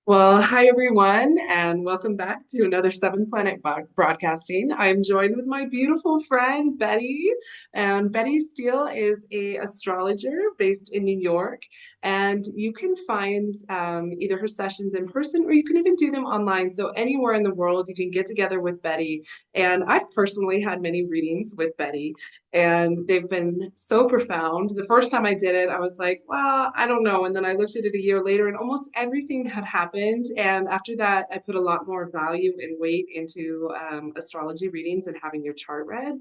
Well, hi everyone, and welcome back to another Seventh Planet Broadcasting. I'm joined with my beautiful friend Betty, and Betty Steele is a astrologer based in New York. And you can find either her sessions in person or you can even do them online. So anywhere in the world, you can get together with Betty. And I've personally had many readings with Betty, and they've been so profound. The first time I did it, I was like, well, I don't know. And then I looked at it a year later, and almost everything had happened. And after that, I put a lot more value and weight into astrology readings and having your chart read.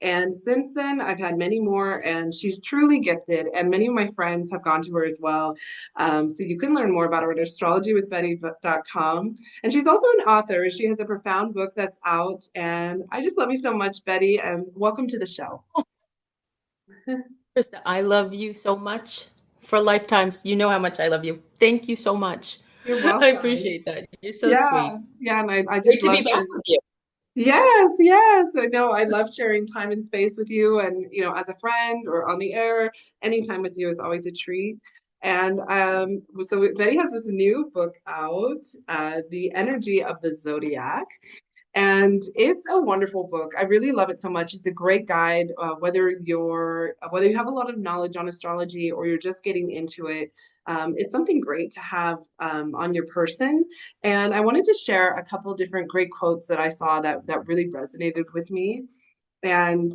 And since then, I've had many more, and she's truly gifted. And many of my friends have gone to her as well. So you can learn more about her at astrologywithbetty.com. And she's also an author. She has a profound book that's out. And I just love you so much, Betty, and welcome to the show. Krista, I love you so much for lifetimes. You know how much I love you. Thank you so much. You're I welcome. appreciate that. You're so Yeah, sweet. yeah, and I Great just to love be back sharing. with you. Yes, yes, I know. I love sharing time and space with you, and as a friend or on the air, anytime with you is always a treat. And so Betty has this new book out, The Energy of the Zodiac. And it's a wonderful book. I really love it so much. It's a great guide, whether you have a lot of knowledge on astrology or you're just getting into it. It's something great to have on your person. And I wanted to share a couple different great quotes that I saw that really resonated with me. And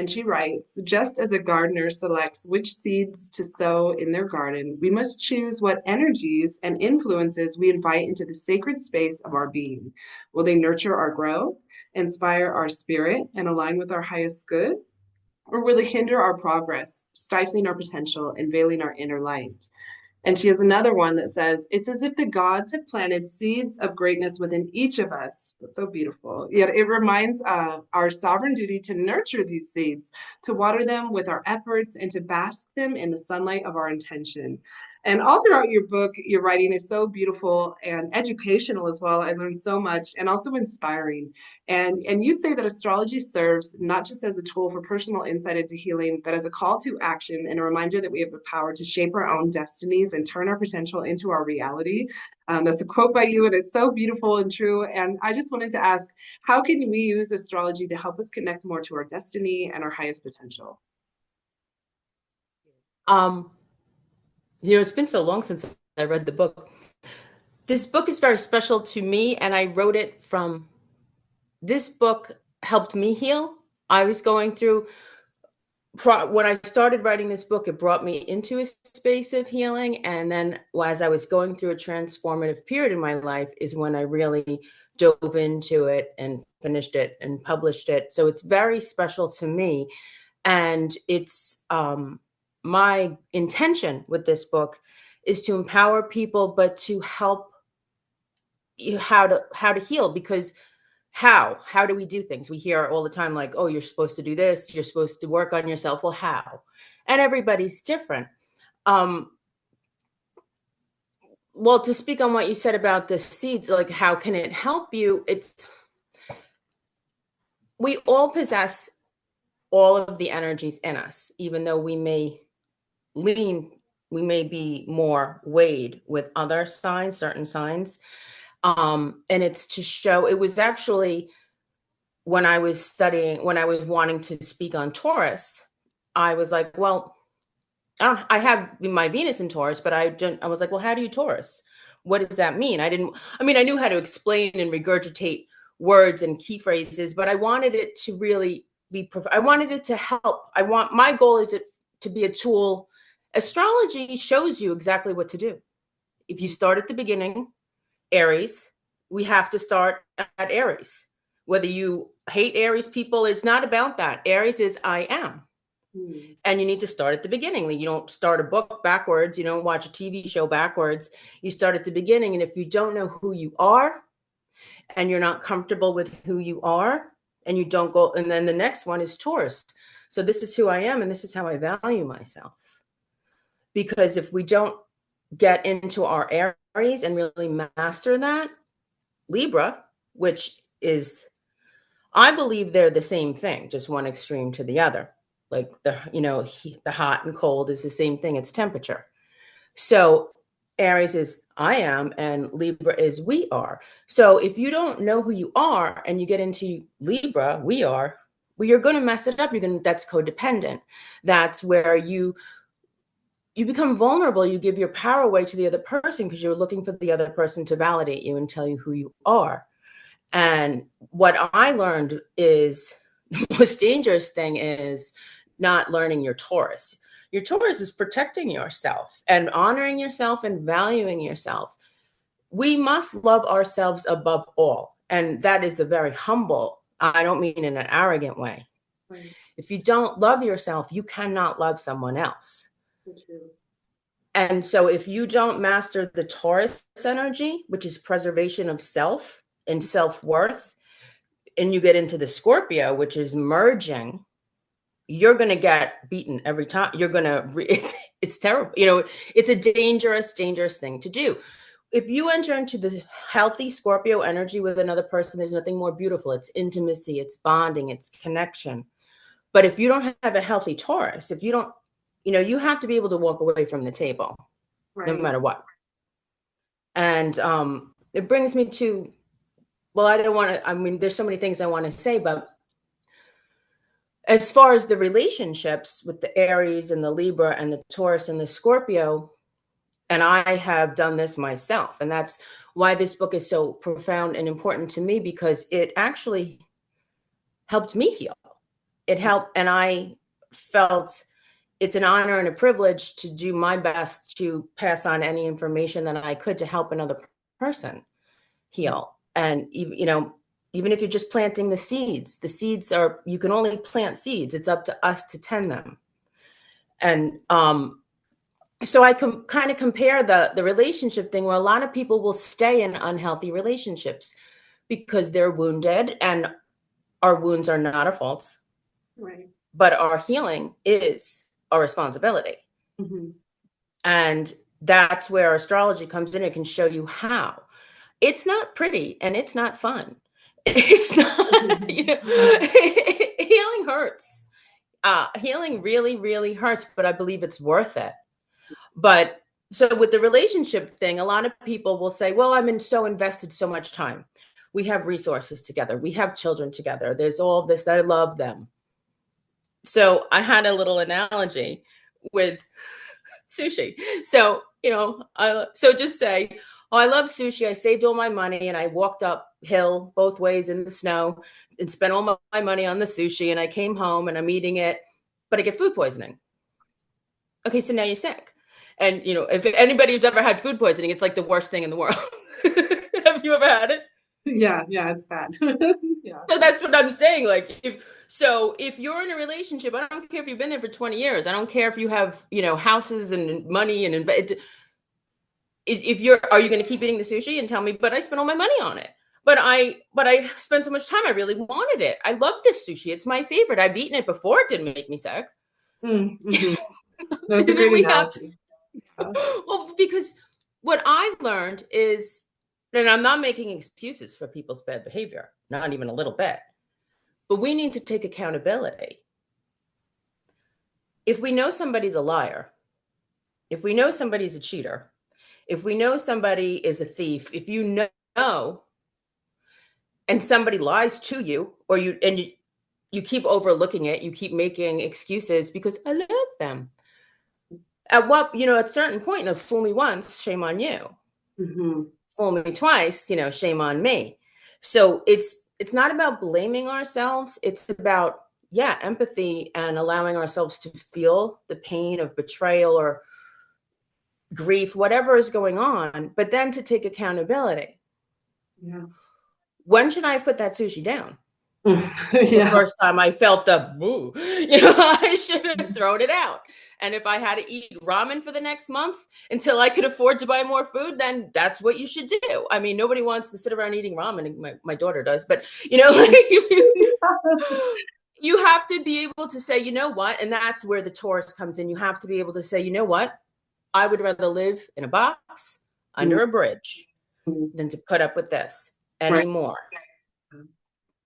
she writes, just as a gardener selects which seeds to sow in their garden, we must choose what energies and influences we invite into the sacred space of our being. Will they nurture our growth, inspire our spirit, and align with our highest good? Or will they hinder our progress, stifling our potential and veiling our inner light? And she has another one that says, it's as if the gods have planted seeds of greatness within each of us. That's so beautiful. Yet it reminds our sovereign duty to nurture these seeds, to water them with our efforts, and to bask them in the sunlight of our intention. And all throughout your book, your writing is so beautiful and educational as well. I learned so much and also inspiring. And you say that astrology serves not just as a tool for personal insight into healing, but as a call to action and a reminder that we have the power to shape our own destinies and turn our potential into our reality. That's a quote by you, and it's so beautiful and true. And I just wanted to ask, how can we use astrology to help us connect more to our destiny and our highest potential? Um, it's been so long since I read the book. This book is very special to me, and I wrote it from this book helped me heal. I was going through when I started writing this book, it brought me into a space of healing. And then as I was going through a transformative period in my life is when I really dove into it and finished it and published it. So it's very special to me. And it's my intention with this book is to empower people, but to help you how to heal, because how do we do things? We hear all the time, like, oh, you're supposed to do this, you're supposed to work on yourself. Well, how? And everybody's different. um well, to speak on what you said about the seeds, like, how can it help you? It's We all possess all of the energies in us, even though lean we may be more weighed with other signs, certain signs. And it's to show, it was actually when I was wanting to speak on Taurus, I was like, well, I have my Venus in Taurus, but I was like, well, how do you Taurus? What does that mean? I knew how to explain and regurgitate words and key phrases, but I wanted it to really I wanted it to help. My goal is it to be a tool. Astrology shows you exactly what to do. If you start at the beginning, Aries, we have to start at Aries. Whether you hate Aries people, it's not about that. Aries is I am. Hmm. And you need to start at the beginning. Like, you don't start a book backwards. You don't watch a TV show backwards. You start at the beginning. And if you don't know who you are and you're not comfortable with who you are, and you don't go, and then the next one is Taurus. So this is who I am, and this is how I value myself. Because if we don't get into our Aries and really master that, Libra, which is, I believe they're the same thing, just one extreme to the other. Like the hot and cold is the same thing. It's temperature. So Aries is I am, and Libra is we are. So if you don't know who you are and you get into Libra, we are, well, you're going to mess it up. That's codependent. That's where you become vulnerable. You give your power away to the other person because you're looking for the other person to validate you and tell you who you are. And what I learned is the most dangerous thing is not learning your Taurus. Your Taurus is protecting yourself and honoring yourself and valuing yourself. We must love ourselves above all. And that is a very humble, I don't mean in an arrogant way. Right. If you don't love yourself, you cannot love someone else. So true. And so if you don't master the Taurus energy, which is preservation of self and self-worth, and you get into the Scorpio, which is merging, you're going to get beaten every time. You're going to, it's terrible. You know, it's a dangerous, dangerous thing to do. If you enter into the healthy Scorpio energy with another person, there's nothing more beautiful. It's intimacy, it's bonding, it's connection. But if you don't have a healthy Taurus, if you don't, you know, you have to be able to walk away from the table, no Right. matter what. And it brings me to, well, I don't want to, I mean, there's so many things I want to say, but as far as the relationships with the Aries and the Libra and the Taurus and the Scorpio, and I have done this myself. And that's why this book is so profound and important to me, because it actually helped me heal. It helped. And I felt it's an honor and a privilege to do my best to pass on any information that I could to help another person heal. And, you know, even if you're just planting the seeds are, you can only plant seeds. It's up to us to tend them. And so I kind of compare the relationship thing, where a lot of people will stay in unhealthy relationships because they're wounded, and our wounds are not our faults. Right. But our healing is our responsibility. Mm-hmm. And that's where astrology comes in. It can show you how. It's not pretty and it's not fun. It's not, you know, healing hurts. Healing really, really hurts, but I believe it's worth it. But so with the relationship thing, a lot of people will say, well, so invested so much time. We have resources together. We have children together. There's all this. I love them. So I had a little analogy with sushi. So, you know, so just say, oh, I love sushi. I saved all my money and I walked uphill both ways in the snow and spent all my money on the sushi. And I came home and I'm eating it, but I get food poisoning. Okay, so now you're sick. And, you know, if anybody who's ever had food poisoning, it's like the worst thing in the world. Have you ever had it? Yeah, yeah, it's bad. Yeah. So that's what I'm saying. Like, if you're in a relationship, I don't care if you've been there for 20 years. I don't care if you have, you know, houses and money and are you going to keep eating the sushi and tell me, but I spent all my money on it. But I spent so much time. I really wanted it. I love this sushi. It's my favorite. I've eaten it before. It didn't make me sick. Mm-hmm. That's a Then great we have to, analogy. Yeah. well, because what I learned is, and I'm not making excuses for people's bad behavior, not even a little bit, but we need to take accountability. If we know somebody's a liar, if we know somebody's a cheater, if we know somebody is a thief, if you know, and somebody lies to you, or you keep overlooking it, you keep making excuses because I love them. At what, you know, at a certain point, you know, fool me once, shame on you. Mm-hmm. Fool me twice, you know, shame on me. So it's not about blaming ourselves. It's about, yeah, empathy and allowing ourselves to feel the pain of betrayal or grief, whatever is going on, but then to take accountability. Yeah. When should I have put that sushi down? The Yeah. first time I felt the boo, you know, I should have thrown it out. And if I had to eat ramen for the next month until I could afford to buy more food, then that's what you should do. I mean, nobody wants to sit around eating ramen. My daughter does, but you know, like you have to be able to say, you know what? And that's where the Taurus comes in. You have to be able to say, you know what? I would rather live in a box under a bridge Mm-hmm. than to put up with this Right. anymore.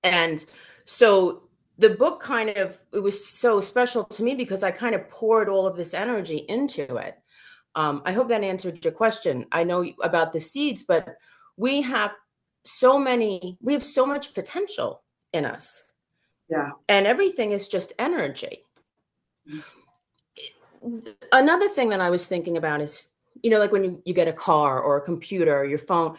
And so the book it was so special to me because I kind of poured all of this energy into it. I hope that answered your question. I know about the seeds, but we have we have so much potential in us, Yeah. and everything is just energy. Another thing that I was thinking about is, like when you get a car or a computer or your phone,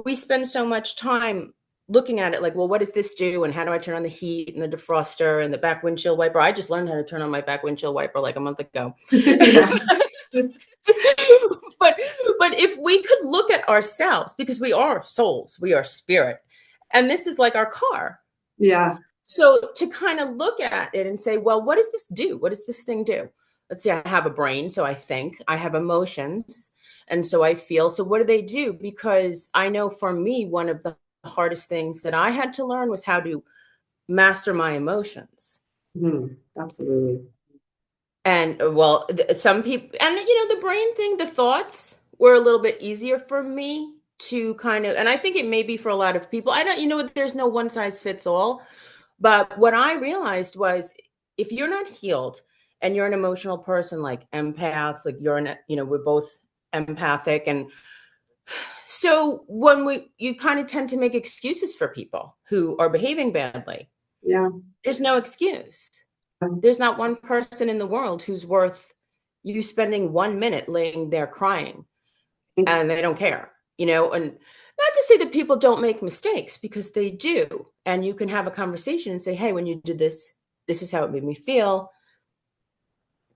we spend so much time looking at it like, well, what does this do? And how do I turn on the heat and the defroster and the back windshield wiper? I just learned how to turn on my back windshield wiper like a month ago. Yeah. but but if we could look at ourselves, because we are souls, we are spirit, and this is like our car. Yeah. So to kind of look at it and say, well, what does this do? What does this thing do? Let's see, I have a brain, so I think. I have emotions, and so I feel. So what do they do? Because I know for me, one of the hardest things that I had to learn was how to master my emotions. Absolutely. And well, some people, and the brain thing, the thoughts were a little bit easier for me to kind of, and I think it may be for a lot of people. I don't, there's no one size fits all. But what I realized was, if you're not healed and you're an emotional person, like empaths, like we're both empathic. And so you kind of tend to make excuses for people who are behaving badly. Yeah. There's no excuse. There's not one person in the world who's worth you spending 1 minute laying there crying and they don't care, and not to say that people don't make mistakes, because they do. And you can have a conversation and say, hey, when you did this, this is how it made me feel.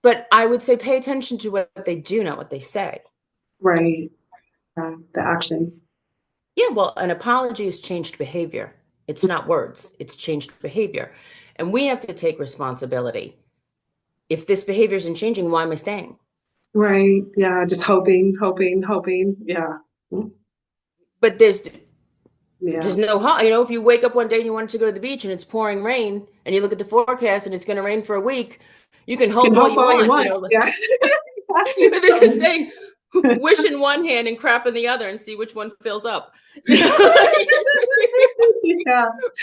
But I would say pay attention to what they do, not what they say. Right. Yeah. The actions. Yeah, well, an apology is changed behavior. It's not words, it's changed behavior. And we have to take responsibility. If this behavior isn't changing, why am I staying? Right. Yeah. Just hoping, hoping, hoping. Yeah. But there's Yeah. no, if you wake up one day and you want to go to the beach and it's pouring rain and you look at the forecast and it's going to rain for a week, you can You hope can all hope you all you want, want. Yeah. This is saying, wish in one hand and crap in the other and see which one fills up. Yeah.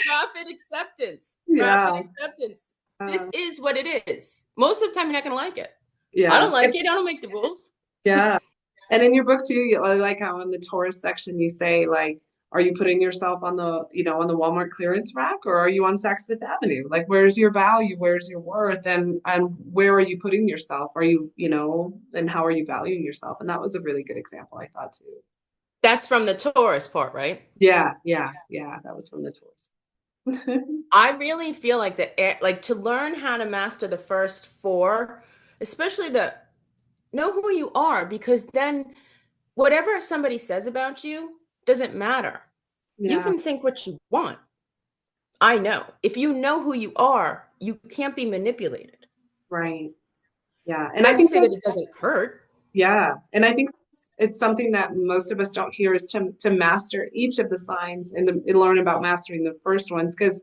Rapid acceptance. Rapid Yeah. acceptance. This Uh, is what it is. Most of the time, you're not going to like it. I yeah. don't like it. I don't make the rules. Yeah. And in your book too, I like how in the Taurus section you say like, are you putting yourself on the Walmart clearance rack, or are you on Saks Fifth Avenue? Like, where's your value? Where's your worth? And where are you putting yourself? Are you, and how are you valuing yourself? And that was a really good example, I thought too. That's from the Taurus part, right? Yeah, yeah, yeah. That was from the Taurus. I really feel like like to learn how to master the first four, especially the know who you are, because then whatever somebody says about you doesn't matter. You Yeah, can think what you want. I know. If you know who you are, you can't be manipulated. right. Yeah. And I Not to think say that it that's doesn't hurt. Yeah, and I think it's something that most of us don't hear is to master each of the signs and learn about mastering the first ones, because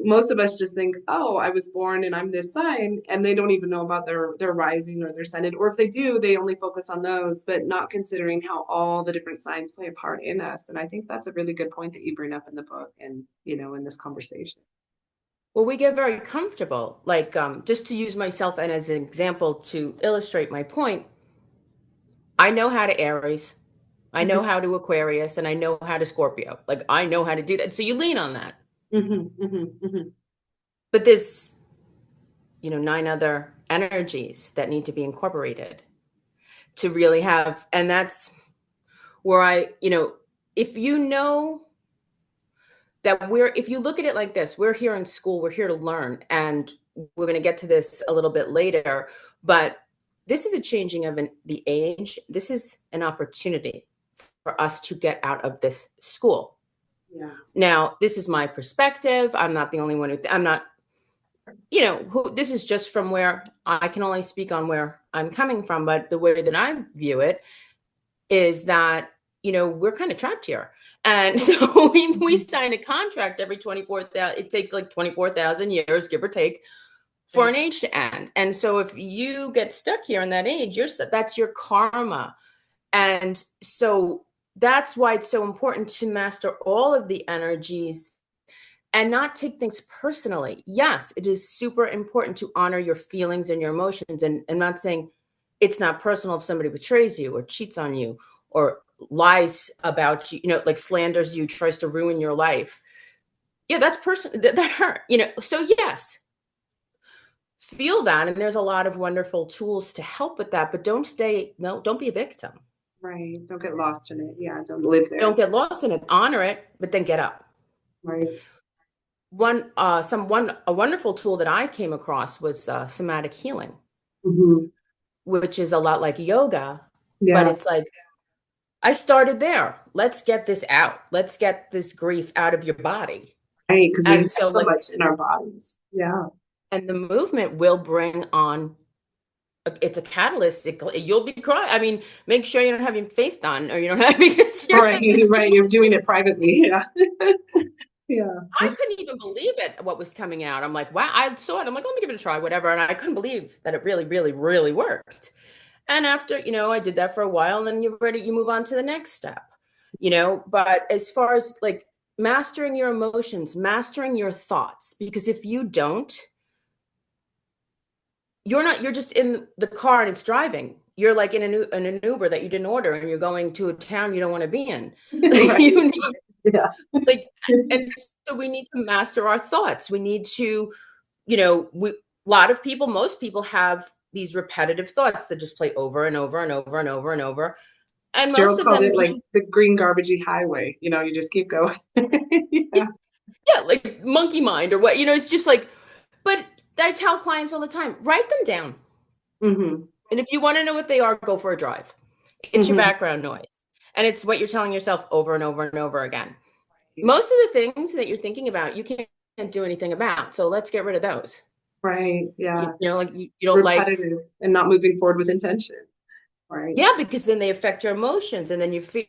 most of us just think, oh, I was born and I'm this sign, and they don't even know about their rising or their ascendant, or if they do, they only focus on those, but not considering how all the different signs play a part in us. And I think that's a really good point that you bring up in the book and in this conversation. Well, we get very comfortable. Like, just to use myself and as an example to illustrate my point, I know how to Aries, I know how to Aquarius, and I know how to Scorpio. Like, I know how to do that. So you lean on that. But there's, 9 other energies that need to be incorporated to really have, and that's where if if you look at it like this, we're here in school, we're here to learn, and we're going to get to this a little bit later, but this is a changing of the age. This is an opportunity for us to get out of this school. Yeah. Now, this is my perspective. I'm not the only one I'm not, this is just from where I can only speak on where I'm coming from. But the way that I view it is that, we're kind of trapped here. And so we sign a contract every 24,000. It takes like 24,000 years, give or take, for an age to end. And so if you get stuck here in that age, that's your karma. And so that's why it's so important to master all of the energies and not take things personally. Yes, it is super important to honor your feelings and your emotions. And I'm not saying it's not personal if somebody betrays you or cheats on you or lies about you, like slanders you, tries to ruin your life. Yeah, that's person that hurt, So yes, feel that. And there's a lot of wonderful tools to help with that, but don't be a victim. Right. Don't get lost in it. Yeah. Don't live Don't there. get lost in it, honor it, but then get up. Right. A wonderful tool that I came across was somatic healing, Hmm. which is a lot like yoga, but Yeah. it's like, I started there. Let's get this out. Let's get this grief out of your body. Right. Because we And have so so like, much in our bodies. Yeah. and the movement will bring on, it's a catalyst. You'll be crying. I mean, make sure you don't have your face done or you don't have, because you're, Right. Right. You're doing it privately. Yeah. Yeah. I couldn't even believe it, what was coming out. I'm like, wow, I saw it. I'm like, let me give it a try, whatever. And I couldn't believe that it really, really, really worked. And after, I did that for a while, and then you move on to the next step, but as far as like mastering your emotions, mastering your thoughts, because if you don't, you're just in the car and it's driving. You're like in an Uber that you didn't order and you're going to a town you don't want to be in. Right. You need Yeah. like, and so we need to master our thoughts. We need to, a lot of people, most people have these repetitive thoughts that just play over and over and over and over and over. And most Gerald of called them, it like the green garbagey highway. You just keep going. Yeah. yeah, like monkey mind or what, it's just like, but I tell clients all the time, write them down. Hmm. And if you want to know what they are, go for a drive. It's your Hmm. background noise. And it's what you're telling yourself over and over and over again. Most of the things that you're thinking about, you can't do anything about. So let's get rid of those. Right. Yeah. Like you don't like, Repetitive and not moving forward with intention. Right. yeah, because then they affect your emotions. And then you feel,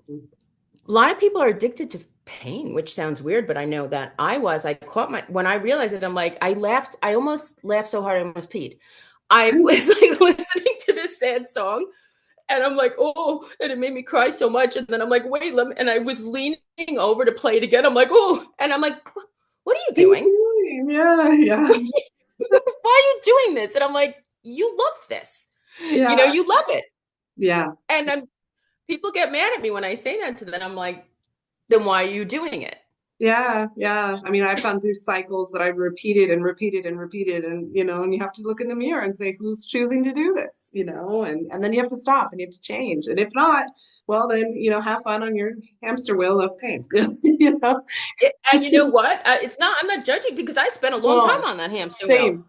a lot of people are addicted to pain, which sounds weird, but I know that when I realized it, I'm like, I almost laughed so hard I almost peed. I was like listening to this sad song and I'm like, oh, and it made me cry so much. And then I'm like, wait, and I was leaning over to play it again. I'm like, oh, and I'm like, what are you What are you doing? doing? Yeah. Yeah. Why are you doing this? And I'm like, you love this. Yeah. You love it. Yeah. And people get mad at me when I say that to them. I'm like, then why are you doing it? Yeah, yeah. I mean, I've gone through cycles that I've repeated and repeated and repeated, and you have to look in the mirror and say, who's choosing to do this, and then you have to stop and you have to change. And if not, well, then, have fun on your hamster wheel of pain, you know? And you know what? I'm not judging because I spent a long time Oh, on that hamster wheel. same.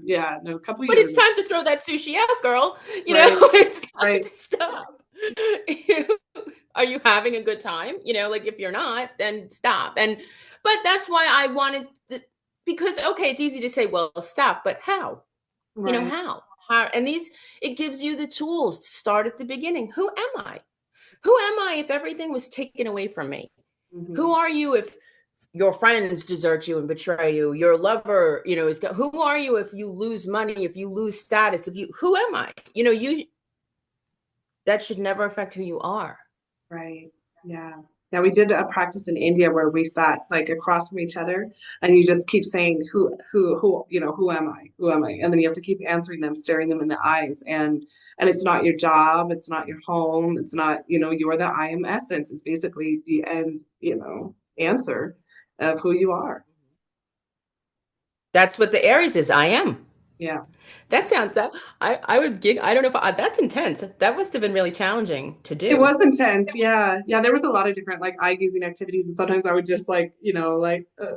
Yeah, no, a couple But it's years. time to throw that sushi out, girl. Right, It's time right, to stop. Are you having a good time? Like if you're not, then stop. But that's why I wanted because okay, it's easy to say, well, stop, but how? right. How? And it gives you the tools to start at the beginning. Who am I? Who am I if everything was taken away from me? Who Hmm. are you if your friends desert you and betray you? Your lover, who are you if you lose money, if you lose status, who am I? That should never affect who you are. Right. Yeah. Yeah, we did a practice in India where we sat like across from each other and you just keep saying who am I? Who am I? And then you have to keep answering them, staring them in the eyes. And it's not your job, it's not your home, it's not, you are the I am essence. It's basically the end, answer of who you are. That's what the Aries is. I am. Yeah. That sounds that I would gig. I don't know if that's intense. That must have been really challenging to It do. was intense. Yeah. Yeah. There was a lot of different like eye gazing activities. And sometimes I would just like,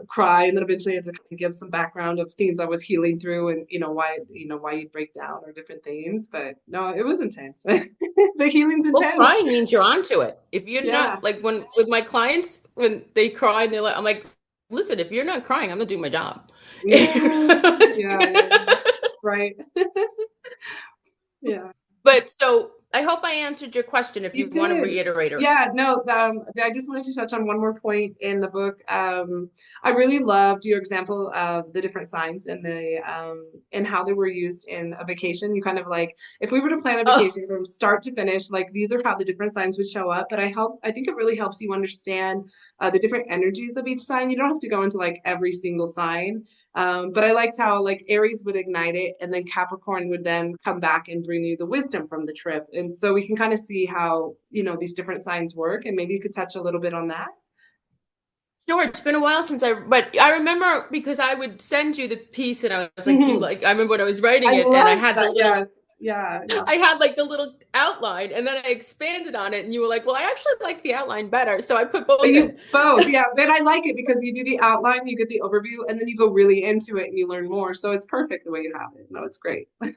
cry. And then eventually I had to kind of give some background of things I was healing through and, why you break down or different things. But no, it was intense. The healing's Well, intense. crying means you're onto it. If you're Yeah. not like when with my clients when they cry and I'm like, listen, if you're not crying, I'm gonna do my job. Yeah. Yeah. Yeah. Yeah. Right. Yeah. But so I hope I answered your question if You you want to did. reiterate it. Yeah, no, I just wanted to touch on one more point in the book. I really loved your example of the different signs and how they were used in a vacation. You kind of like, if we were to plan a Oh, vacation from start to finish, like these are how the different signs would show up. But I think it really helps you understand the different energies of each sign. You don't have to go into like every single sign. But I liked how like Aries would ignite it, and then Capricorn would then come back and bring you the wisdom from the trip. And so we can kind of see how, these different signs work, and maybe you could touch a little bit on that. sure. It's been a while since but I remember because I would send you the piece and I was like, do you Hmm. like, I remember when I was writing I it and I love had the that. little, Yeah. Yeah. Yeah. I had like the little outline and then I expanded on it and you were like, well, I actually like the outline better. So I put But both in. you both, yeah. But I like it because you do the outline, you get the overview, and then you go really into it and you learn more. So it's perfect the way you have it. No, it's great. Well,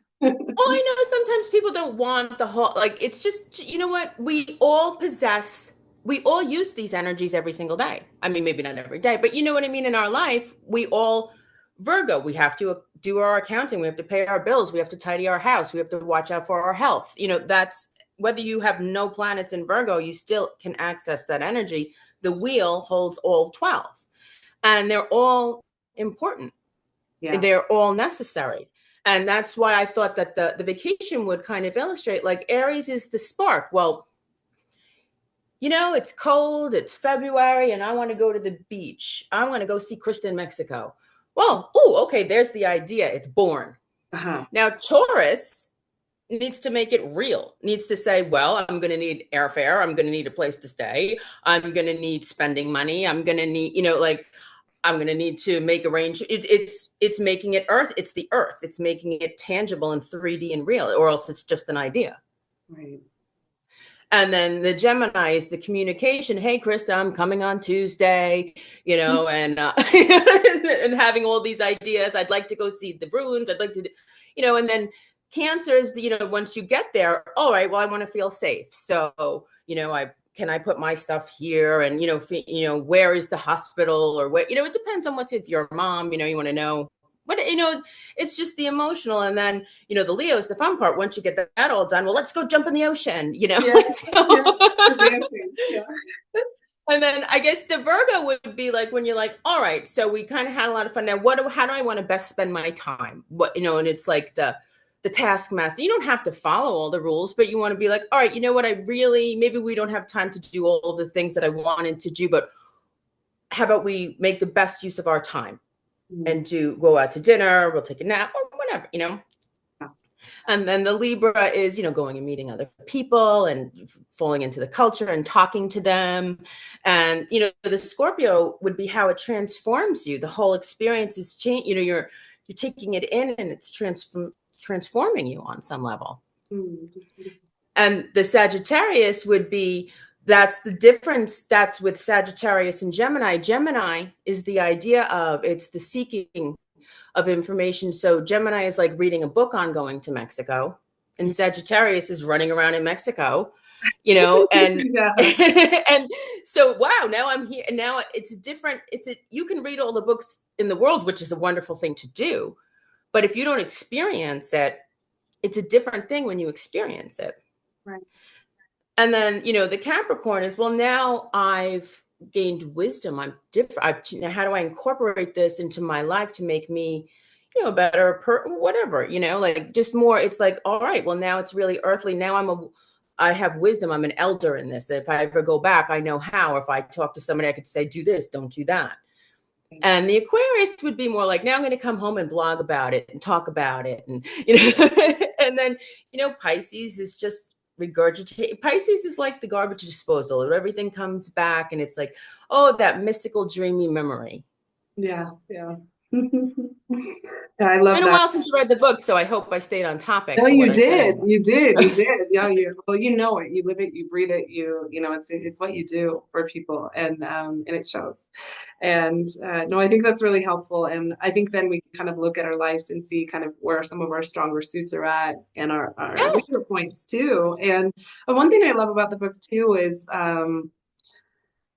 I know sometimes people don't want the whole, like, it's just, you know what? We all use these energies every single day. I mean, maybe not every day, but you know what I mean? In our life, we all, Virgo, we have to do our accounting, we have to pay our bills, we have to tidy our house, we have to watch out for our health. That's whether you have no planets in Virgo, you still can access that energy. The wheel holds all 12, and they're all important, Yeah. they're all necessary. And that's why I thought that the vacation would kind of illustrate, like, Aries is the spark. Well, it's cold, it's February, and I want to go to the beach. I want to go see Christa in Mexico. Well, oh, okay, there's the idea. It's born. Uh-huh. Now, Taurus needs to make it real, needs to say, well, I'm going to need airfare. I'm going to need a place to stay. I'm going to need spending money. I'm going to need, like, I'm going to need to make it's making it earth. It's the earth. It's making it tangible and 3D and real, or else it's just an idea. Right. And then the Gemini is the communication. Hey, Krista, I'm coming on Tuesday, and and having all these ideas. I'd like to go see the ruins. I'd like to, and then Cancer is once you get there, all right, well, I want to feel safe. So, I put my stuff here, and where is the hospital, or what, it depends on what's, if you're a mom, you want to know. But it's just the emotional, and then the Leo is the fun part. Once you get that all done, well, let's go jump in the ocean. Yeah. Yeah. So, For dancing. Yeah. and then I guess the Virgo would be like when you're like, all right, so we kind of had a lot of fun. Now, how do I want to best spend my time? What and it's like the taskmaster. You don't have to follow all the rules, but you want to be like, all right, you know what? Maybe we don't have time to do all the things that I wanted to do, but how about we make the best use of our time and go out to dinner, we'll take a nap or whatever. And then the Libra is, going and meeting other people and falling into the culture and talking to them. And, the Scorpio would be how it transforms you. The whole experience is change. You're taking it in and it's transforming you on some level. That's beautiful. And the Sagittarius would be, that's the difference. That's with Sagittarius and Gemini. Gemini is the idea of, it's the seeking of information. So Gemini is like reading a book on going to Mexico, and Sagittarius is running around in Mexico, and Yeah. and so wow, now I'm here, and now it's different. You can read all the books in the world, which is a wonderful thing to do, but if you don't experience it, it's a different thing when you experience it. Right. And then, the Capricorn is, well, now I've gained wisdom. I'm different. Now, how do I incorporate this into my life to make me, a better whatever, like just more. It's like, all right, well, now it's really earthly. Now I have wisdom. I'm an elder in this. If I ever go back, I know how. If I talk to somebody, I could say, do this, don't do that. And the Aquarius would be more like, now I'm going to come home and blog about it and talk about it. And, and then, Pisces is just regurgitate. Pisces is like the garbage disposal. Everything comes back and it's like, oh, that mystical, dreamy memory. Yeah. Yeah. Yeah, I love Been a that. while since I read the book, so I hope I stayed on topic No, for what you I said did. in You did. You did. Yeah, well, you know it. You live it. You breathe it. It's what you do for people, and it shows. And no, I think that's really helpful. And I think then we can kind of look at our lives and see kind of where some of our stronger suits are at, and our Yes. weaker points too. And one thing I love about the book too is,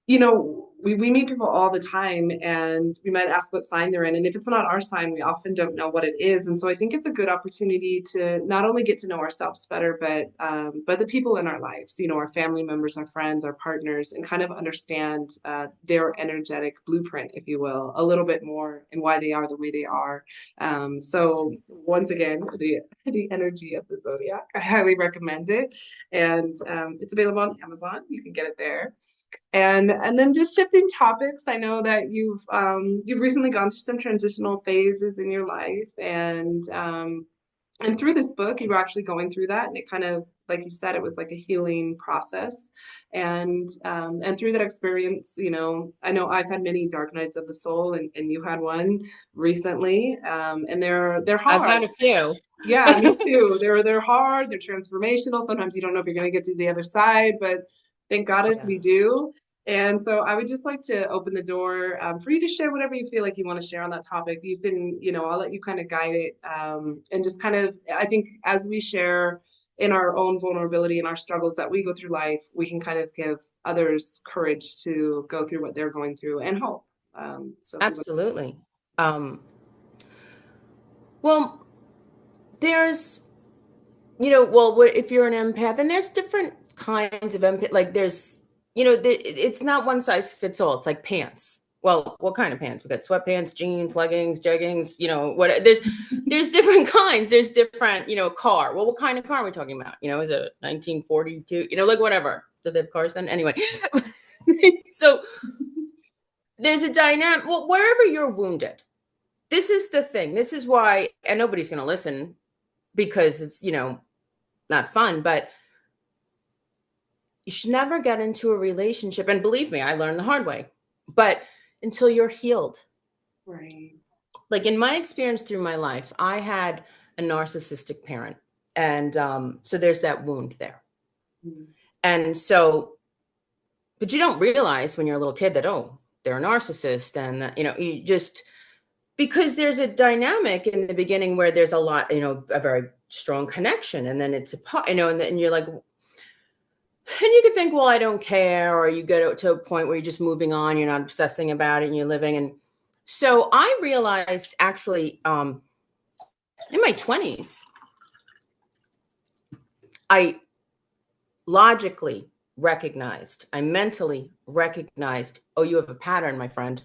you know, we meet people all the time and we might ask what sign they're in. And if it's not our sign, we often don't know what it is. And so I think it's a good opportunity to not only get to know ourselves better, but the people in our lives, you know, our family members, our friends, our partners, and kind of understand their energetic blueprint, if you will, a little bit more and why they are the way they are. So once again, the energy of the zodiac, I highly recommend it. And it's available on Amazon. You can get it there. And then just shifting topics, I know that you've recently gone through some transitional phases in your life, and through this book, you were actually going through that, and it kind of, like you said, it was like a healing process, and through that experience, you know I've had many dark nights of the soul, and you had one recently, and they're I've hard. had a few. Yeah, me too. They're hard, they're transformational. Sometimes you don't know if you're going to get to the other side, but thank goddess Yeah. we do. And so I would just like to open the door for you to share whatever you feel like you want to share on that topic. You can, I'll let you kind of guide it, and just kind of, I think as we share in our own vulnerability and our struggles that we go through life, we can kind of give others courage to go through what they're going through and hope. So if you want, Absolutely. Um, well, there's, if you're an empath, and there's different kinds of empath, like there's, it's not one size fits all. It's like pants. Well, what kind of pants? We got sweatpants, jeans, leggings, jeggings, what there's different kinds. There's different, car. Well, what kind of car are we talking about? Is it a 1942? Like whatever. Did they have cars then? Anyway. So there's a dynamic. Well, wherever you're wounded, this is the thing. This is why, and nobody's going to listen because it's, not fun, but you should never get into a relationship. And believe me, I learned the hard way, but until you're healed. right. Like in my experience through my life, I had a narcissistic parent. And so there's that wound there. Mm. And so, but you don't realize when you're a little kid that, oh, they're a narcissist. And, you just, because there's a dynamic in the beginning where there's a lot, a very strong connection. And then it's and then you're like, and you could think, well, I don't care, or you get to a point where you're just moving on, you're not obsessing about it, and you're living. And so I realized actually in my 20s, I logically recognized, I mentally recognized, oh, you have a pattern, my friend.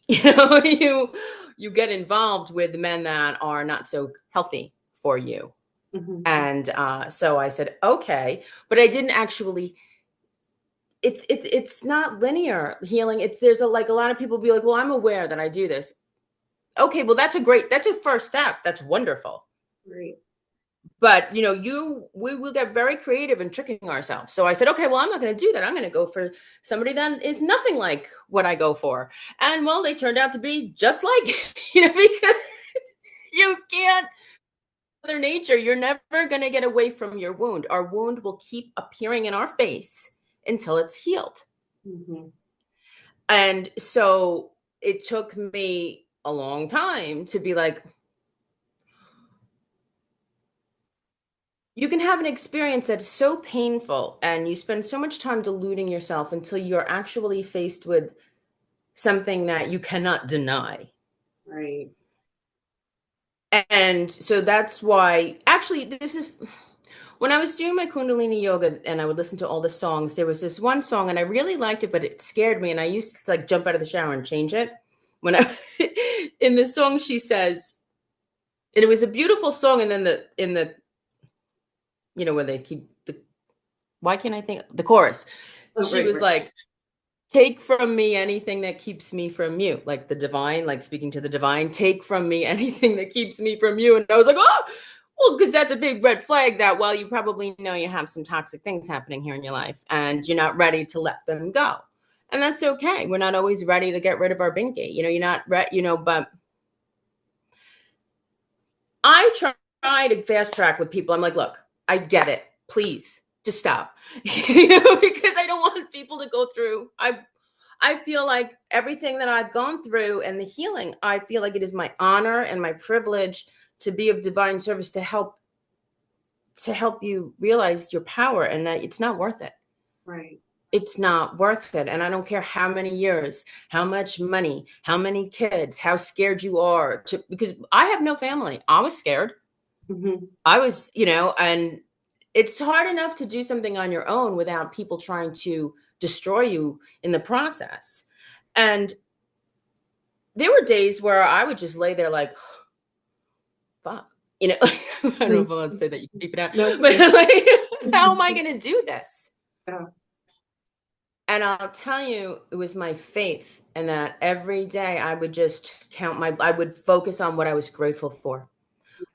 You get involved with men that are not so healthy for you. Mhm. And so I said, okay, but I didn't actually. It's not linear healing. There's like a lot of people be like, well, I'm aware that I do this. Okay, well, that's a first step. That's wonderful. Great. But we will get very creative in tricking ourselves. So I said, okay, well, I'm not going to do that. I'm going to go for somebody that is nothing like what I go for. And well, they turned out to be just like, because you can't, Mother Nature, you're never going to get away from your wound. Our wound will keep appearing in our face until it's healed. Mhm. And so it took me a long time to be like, you can have an experience that's so painful and you spend so much time deluding yourself until you're actually faced with something that you cannot deny. Right. And so that's why, actually, this is when I was doing my Kundalini yoga and I would listen to all the songs. There was this one song and I really liked it, but it scared me. And I used to like jump out of the shower and change it. When I, in the song, she says, and it was a beautiful song. And then where they keep why can't I think the chorus? Oh, She right, was right. like, take from me anything that keeps me from you, like the divine, like speaking to the divine, take from me anything that keeps me from you. And I was like, oh, well, because that's a big red flag that, well, you probably know you have some toxic things happening here in your life and you're not ready to let them go. And that's okay. We're not always ready to get rid of our binky. You're not ready, but I try to fast track with people. I'm like, look, I get it. Please just stop. Because I don't want people to go through. I feel like everything that I've gone through and the healing, I feel like it is my honor and my privilege to be of divine service to help you realize your power and that it's not worth it. Right. it's not worth it. And I don't care how many years, how much money, how many kids, how scared you are to, because I have no family. I was scared. Hmm. I was, and it's hard enough to do something on your own without people trying to destroy you in the process. And there were days where I would just lay there like, fuck, I don't know if I want to say that, you can keep it out, No, it's but okay. like, how am I going to do this? Yeah. And I'll tell you, it was my faith, and that every day I would just I would focus on what I was grateful for.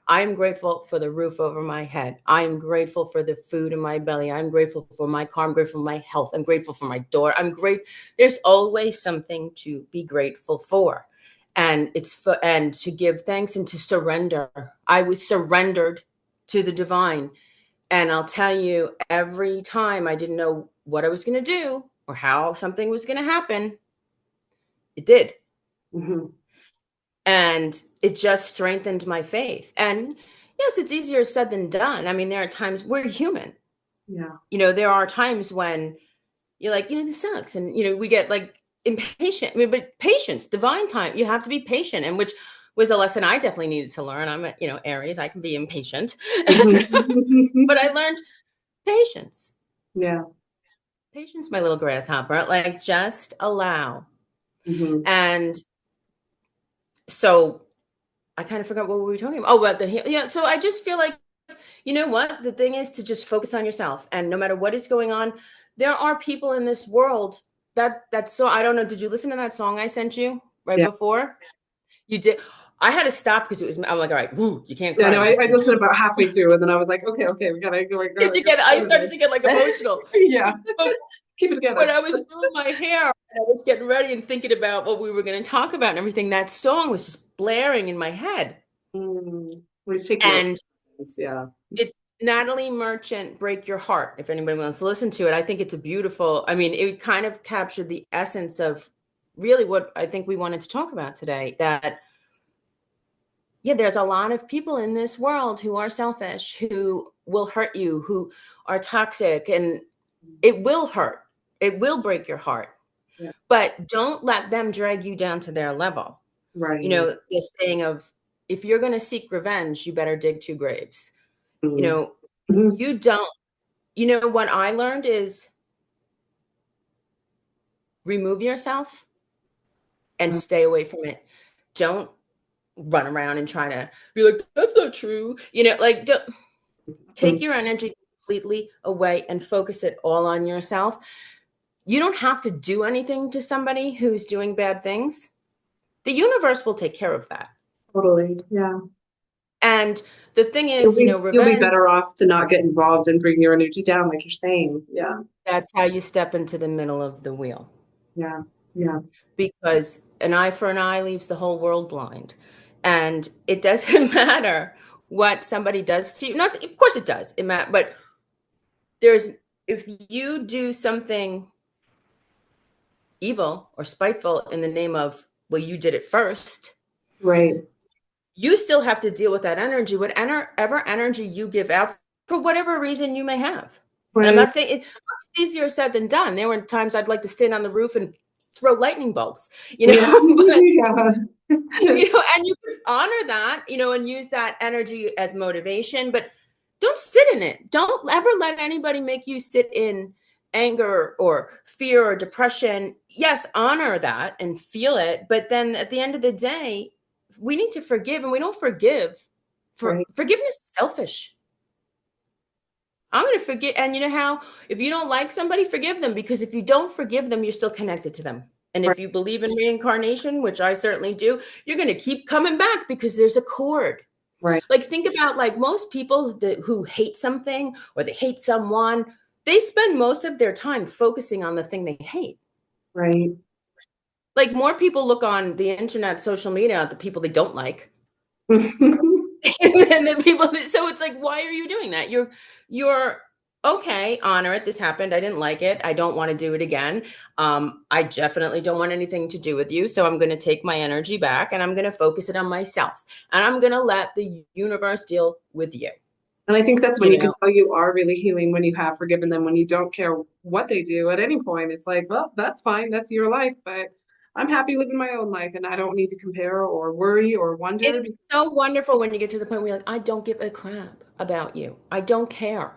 I am grateful for the roof over my head. I am grateful for the food in my belly. I'm grateful for my car. I'm grateful for my health. I'm grateful for my daughter. I'm great. There's always something to be grateful for. And and to give thanks and to surrender. I was surrendered to the divine. And I'll tell you, every time I didn't know what I was going to do or how something was going to happen, it did. Hmm. And it just strengthened my faith. And yes, it's easier said than done. I mean, there are times we're human. Yeah. There are times when you're like, this sucks. And, we get like impatient. I mean, but patience, divine time, you have to be patient. And which was a lesson I definitely needed to learn. I'm a, Aries, I can be impatient. But I learned patience. Yeah. Patience, my little grasshopper. Like, just allow. Hmm. And so I kind of forgot what we were talking about. Oh, about yeah. So I just feel like, you know what? The thing is to just focus on yourself. And no matter what is going on, there are people in this world that's so, I don't know. Did you listen to that song I sent you right Yeah. before? You did. I had to stop because I'm like, all right, woo, you can't Yeah. cry. No, You I just listened about halfway through, and then I was like, okay, we gotta go I over started to get like this. emotional. Yeah. But Keep it together. when I was doing my hair and I was getting ready and thinking about what we were going to talk about and everything, that song was just blaring in my head. Please take your And yeah. it's Natalie Merchant, Break Your Heart. If anybody wants to listen to it, I think it's a beautiful, I mean, it kind of captured the essence of really what I think we wanted to talk about today. That, yeah, there's a lot of people in this world who are selfish, who will hurt you, who are toxic, and it will hurt. It will break your heart. Yeah. But don't let them drag you down to their level. Right. This saying of, if you're going to seek revenge, you better dig two graves. You Mm. know, Mhm. you don't, what I learned is remove yourself and stay away from it. Don't run around and try to be like, that's not true. Like, don't take Mhm. your energy completely away and focus it all on yourself. You don't have to do anything to somebody who's doing bad things. The universe will take care of that. Totally. Yeah. And the thing You'll is, be you'll be revenge, better off to not get involved and bring your energy down, like you're saying. Yeah. that's how you step into the middle of the wheel. Yeah. Yeah. Because an eye for an eye leaves the whole world blind. And it doesn't matter what somebody does to you. Not, of course it does. But there's, if you do something evil or spiteful in the name of, well, you did it first, Right. you still have to deal with that energy, whatever energy you give out for whatever reason you may have. And I'm Right. not saying it's easier said than done. There were times I'd like to stand on the roof and throw lightning bolts, Yeah. but Yeah. and you can honor that, and use that energy as motivation, but don't sit in it. Don't ever let anybody make you sit in anger or fear or depression. Yes, honor that and feel it, but then at the end of the day, we need to forgive, and we don't forgive. Right. Forgiveness is selfish. I'm going to forget. And you know how, if you don't like somebody, forgive them, because if you don't forgive them, you're still connected to them. And Right. if you believe in reincarnation, which I certainly do, you're going to keep coming back because there's a cord. Right. Like, think about, like, most people who hate something or they hate someone, they spend most of their time focusing on the thing they hate. Right. Like, more people look on the internet, social media at the people they don't like. And the people so it's like, why are you doing that? You're okay, honor it. This happened. I didn't like it. I don't want to do it again. I definitely don't want anything to do with you. So I'm going to take my energy back and I'm going to focus it on myself. And I'm going to let the universe deal with you. And I think that's when you you can know. tell you are really healing, when you have forgiven them, when you don't care what they do at any point. It's like, well, that's fine. That's your life, but I'm happy living my own life and I don't need to compare or worry or wonder. It's so wonderful when you get to the point where you're like, I don't give a crap about you. I don't care.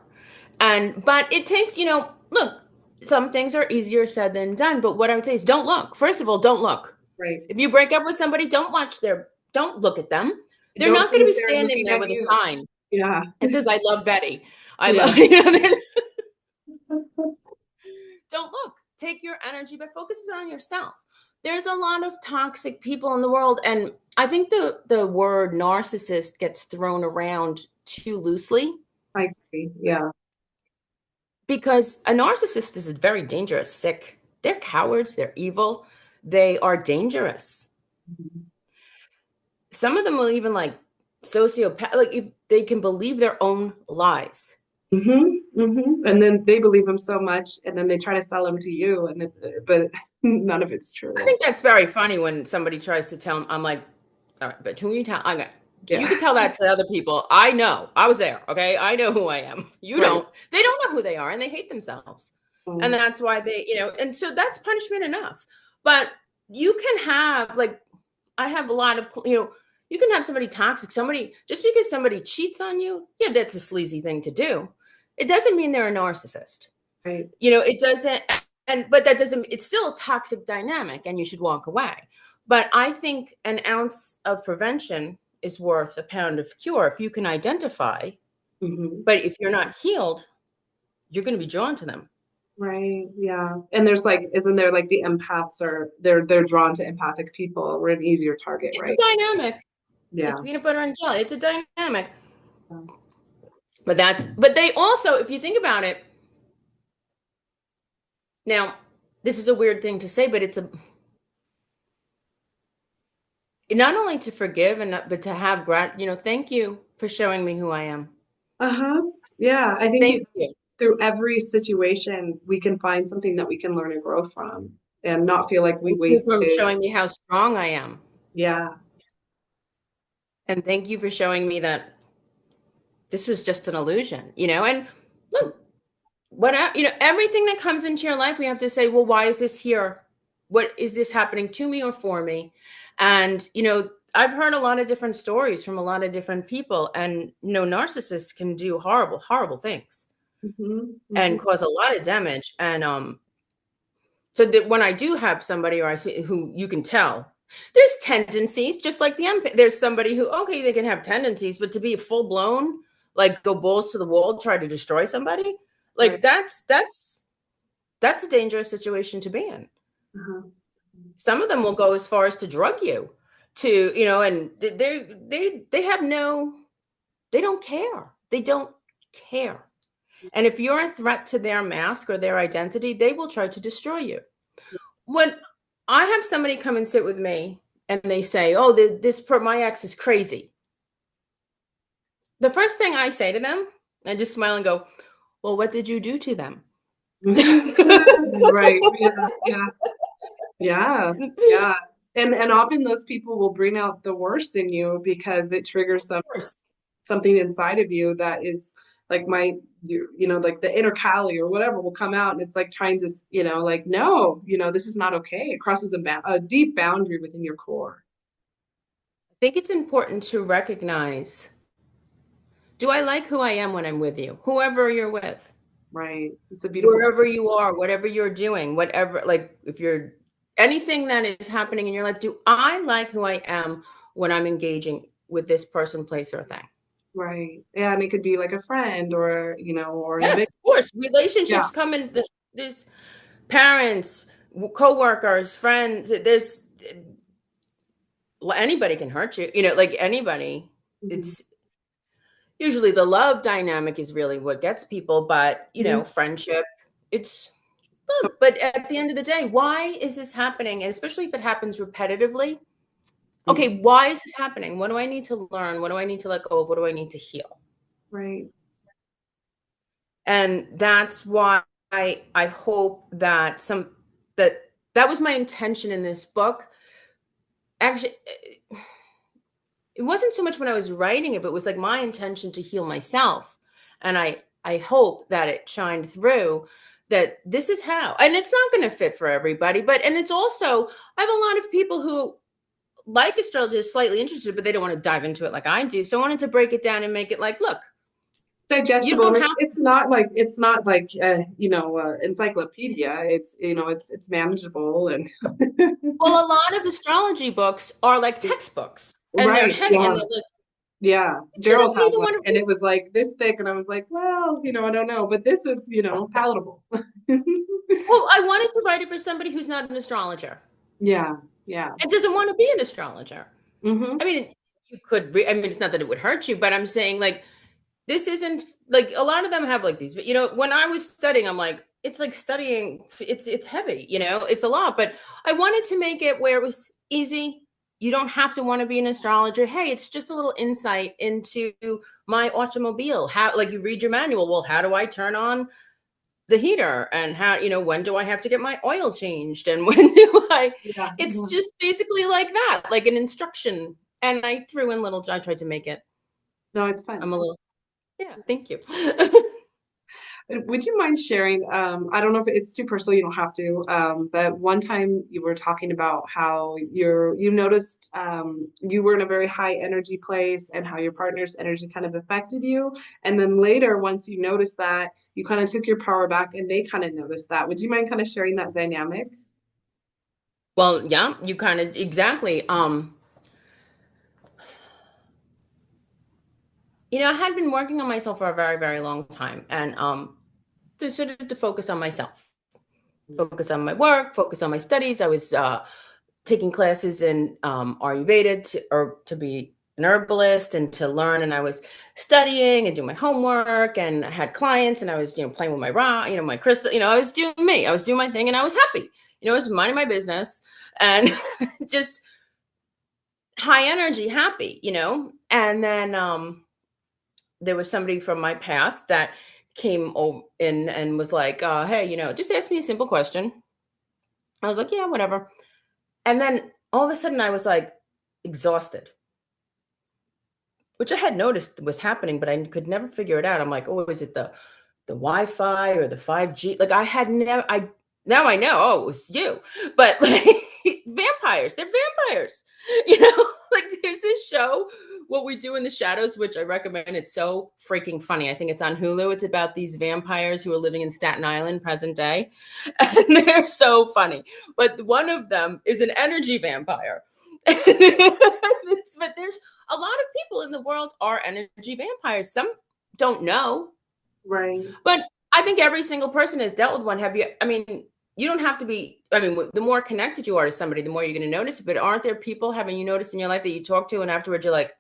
But it takes, look, some things are easier said than done. But what I would say is don't look. First of all, don't look. Right. If you break up with somebody, don't look at them. And They're don't not see going to if be they're standing looking there at with a you. sign Yeah. that says, I love Betty. I Yeah. love, don't look. Take your energy, but focus it on yourself. There's a lot of toxic people in the world. And I think the word narcissist gets thrown around too loosely I agree. Yeah. because a narcissist is very dangerous, sick. They're cowards, they're evil, they are dangerous. Some of them will even like sociopath, like if they can believe their own lies. And then they believe them so much, and then they try to sell them to you, but none of it's I true. think that's very funny when somebody tries to tell them, I'm like, all right, but who you tell? I'm you Yeah. could tell that to other people. I know. I was there. Okay. I know who I am. You Right. don't. They don't know who they are and they hate themselves. And Mm. that's why and so that's punishment enough. But you can have, like, I have a lot of, you can have somebody toxic, somebody, just because somebody cheats on you. Yeah, that's a sleazy thing to do. It doesn't mean they're a narcissist. Right. It doesn't, but that doesn't, it's still a toxic dynamic and you should walk away. But I think an ounce of prevention is worth a pound of cure if you can identify. hmm But if you're not healed, you're going to be drawn to them. Right. Yeah. And there's like, isn't there like the empaths are they're drawn to empathic people. We're an easier target, It's right? a dynamic, like Yeah. peanut butter and jelly. It's a dynamic. But they also, if you think about it, now, this is a weird thing to say, but it's a not only to forgive but to have thank you for showing me who I am. Uh-huh. Yeah. I think Thank you. through every situation, we can find something that we can learn and grow from and not feel like we Thank you for wasted. showing me how strong I am. Yeah. And thank you for showing me that this was just an illusion, and look, everything that comes into your life, we have to say, well, why is this here? What is this happening to me or for me? And, I've heard a lot of different stories from a lot of different people, and, narcissists can do horrible, horrible things and cause a lot of damage. And, so that when I do have somebody or I see who you can tell, there's tendencies, just like there's somebody who, okay, they can have tendencies, but to be full blown, like go balls to the wall, try to destroy somebody, Right. like that's a dangerous situation to be in. Uh-huh. Some of them will go as far as to drug you, and they have they don't care. They don't care. And if you're a threat to their mask or their identity, they will try to destroy you. When I have somebody come and sit with me and they say, "Oh, my ex is crazy," the first thing I say to them, I just smile and go, "Well, what did you do to them?" Right. Yeah. Yeah. Yeah. Yeah. And often those people will bring out the worst in you because it triggers something inside of you that is like like the inner Kali or whatever will come out and it's like trying to, like, no, this is not okay. It crosses a deep boundary within your core. I think it's important to recognize, do I like who I am when I'm with you? Whoever you're with, Right. It's a beautiful. wherever you are, whatever you're doing, whatever, like if you're anything that is happening in your life, do I like who I am when I'm engaging with this person, place, or thing? Right. Yeah, and it could be like a friend or Yes, individual. of course. Yeah. Relationships come in. There's parents, co-workers, friends. There's anybody can hurt you. Like anybody. Mhm. It's usually the love dynamic is really what gets people, but Mhm. friendship. It's look. But at the end of the day, why is this happening? And especially if it happens repetitively. Mhm. Okay, why is this happening? What do I need to learn? What do I need to let go of? What do I need to heal? Right. And that's why I hope that that was my intention in this book. Actually, it wasn't so much when I was writing it, but it was like my intention to heal myself. And I hope that it shined through that this is how, and it's not going to fit for everybody, but, and it's also, I have a lot of people who like astrology, is slightly interested, but they don't want to dive into it like I do. So I wanted to break it down and make it like, look, you Digestible, don't and have. it's not like encyclopedia. It's it's manageable and Well, a lot of astrology books are like textbooks and they're right. heavy Yeah. and they look, Yeah, you Gerald don't had even one, want to and read. it was like this thick, and I was like, well, I don't know, but this is, palatable. Well, I wanted to write it for somebody who's not an astrologer Yeah, yeah. and doesn't want to be an astrologer. Hmm. I mean, you could, I mean, it's not that it would hurt you, but I'm saying like, this isn't like a lot of them have like these, but when I was studying, I'm like, it's like studying, it's heavy, it's a lot, but I wanted to make it where it was easy. You don't have to want to be an astrologer. Hey, it's just a little insight into my automobile. How, like, you read your manual. Well, how do I turn on the heater, and how, when do I have to get my oil changed, and when do I, Yeah, it's yeah. just basically like that, like an instruction. And I threw in little, I tried to make it, No, it's fun. I'm a little, yeah, thank you. Would you mind sharing? I don't know if it's too personal, you don't have to. But one time you were talking about how you noticed you were in a very high energy place and how your partner's energy kind of affected you. And then later, once you noticed that, you kind of took your power back and they kind of noticed that. Would you mind kind of sharing that dynamic? Well, yeah, you kind of exactly. I had been working on myself for a very, very long time, and to focus on myself, focus on my work, focus on my studies. I was taking classes in Ayurveda to be an herbalist and to learn, and I was studying and doing my homework, and I had clients, and I was playing with my my Christa. I was doing me, I was doing my thing, and I was happy. I was minding my business and just high energy, happy. And then there was somebody from my past that came in and was like, hey, just ask me a simple question. I was like, yeah, whatever. And then all of a sudden I was like exhausted, which I had noticed was happening, but I could never figure it out. I'm like, oh, is it the Wi-Fi or the 5G? Like, I had never, I now I know, oh, it was you. But like, vampires, they're vampires. Like, there's this show, What We Do in the Shadows, which I recommend. It's so freaking funny. I think it's on Hulu. It's about these vampires who are living in Staten Island, present day. And they're so funny. But one of them is an energy vampire. But there's a lot of people in the world are energy vampires. Some don't know, Right. but I think every single person has dealt with one. Have you? I mean, you don't have to be. I mean, the more connected you are to somebody, the more you're going to notice it. But aren't there people, having you noticed in your life, that you talk to, and afterwards you're like,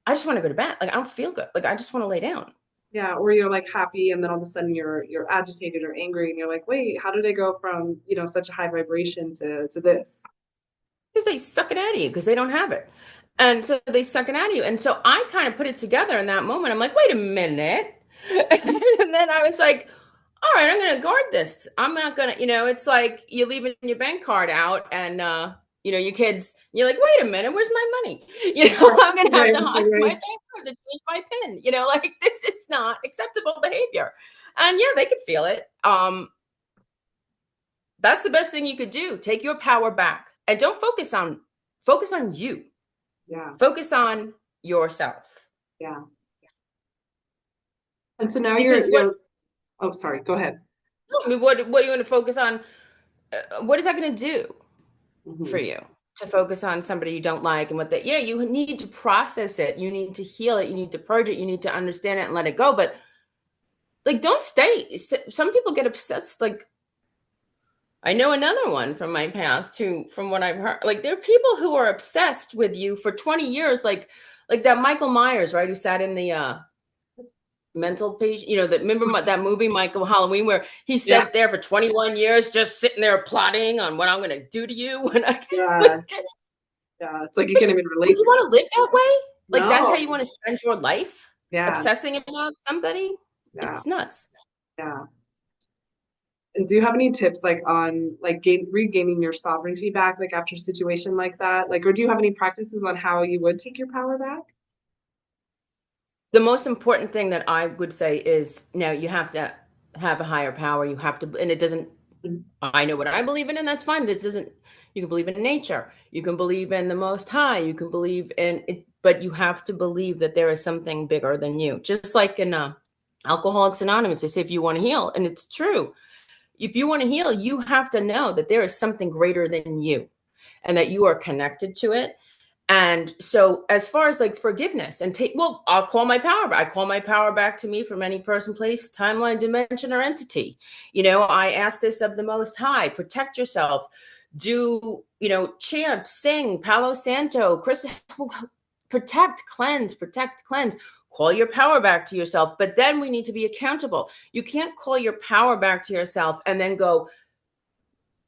I just want to go to bed. Like, I don't feel good. Like, I just want to lay down. Yeah, or you're like happy and then all of a sudden you're agitated or angry and you're like, wait, how did I go from, such a high vibration to this? Because they suck it out of you because they don't have it. And so they suck it out of you. And so I kind of put it together in that moment. I'm like, wait a minute. And then I was like, all right, I'm going to guard this. I'm not going to, it's like you're leaving your bank card out and, your kids, you're like, wait a minute, where's my money? I'm going to have Right, to hide my right. bank card to change my PIN. Like, this is not acceptable behavior. And yeah, they could feel it. That's the best thing you could do. Take your power back and don't focus on you. Yeah, Focus on yourself. yeah. And so now Because what oh, sorry, go ahead. I mean, what are you going to focus on? What is that going to do for Hmm. you to focus on somebody you don't like, and what that, you need to process it. You need to heal it. You need to purge it. You need to understand it and let it go. But like, don't stay. Some people get obsessed. Like, I know another one from my past who, from what I've heard, like, there are people who are obsessed with you for 20 years, like that Michael Myers, right, who sat in the mental patient, that, remember that movie Michael Halloween, where he Yeah, sat there for 21 years just sitting there plotting on what I'm going to do to you when I like, yeah, yeah. It's like you can't even would relate you to want to live that way? Like, that's how No. you want to spend your life, Yeah, obsessing about somebody? yeah, It's nuts. yeah. And do you have any tips like on like regaining your sovereignty back, like after a situation like that? Like, or do you have any practices on how you would take your power back? The most important thing that I would say is, no, you have to have a higher power. You have to, and it doesn't, Mhm. I know what I believe in, and that's fine. This doesn't, you can believe in nature, you can believe in the Most High, you can believe in it, but you have to believe that there is something bigger than you. Just like in Alcoholics Anonymous, they say if you want to heal, and it's true, if you want to heal, you have to know that there is something greater than you and that you are connected to it. And so, as far as like forgiveness and take, well, I'll call my power back. I call my power back to me from any person, place, timeline, dimension, or entity. I ask this of the Most High: protect yourself. Do chant, sing, Palo Santo, Christa, protect, cleanse. Call your power back to yourself. But then we need to be accountable. You can't call your power back to yourself and then go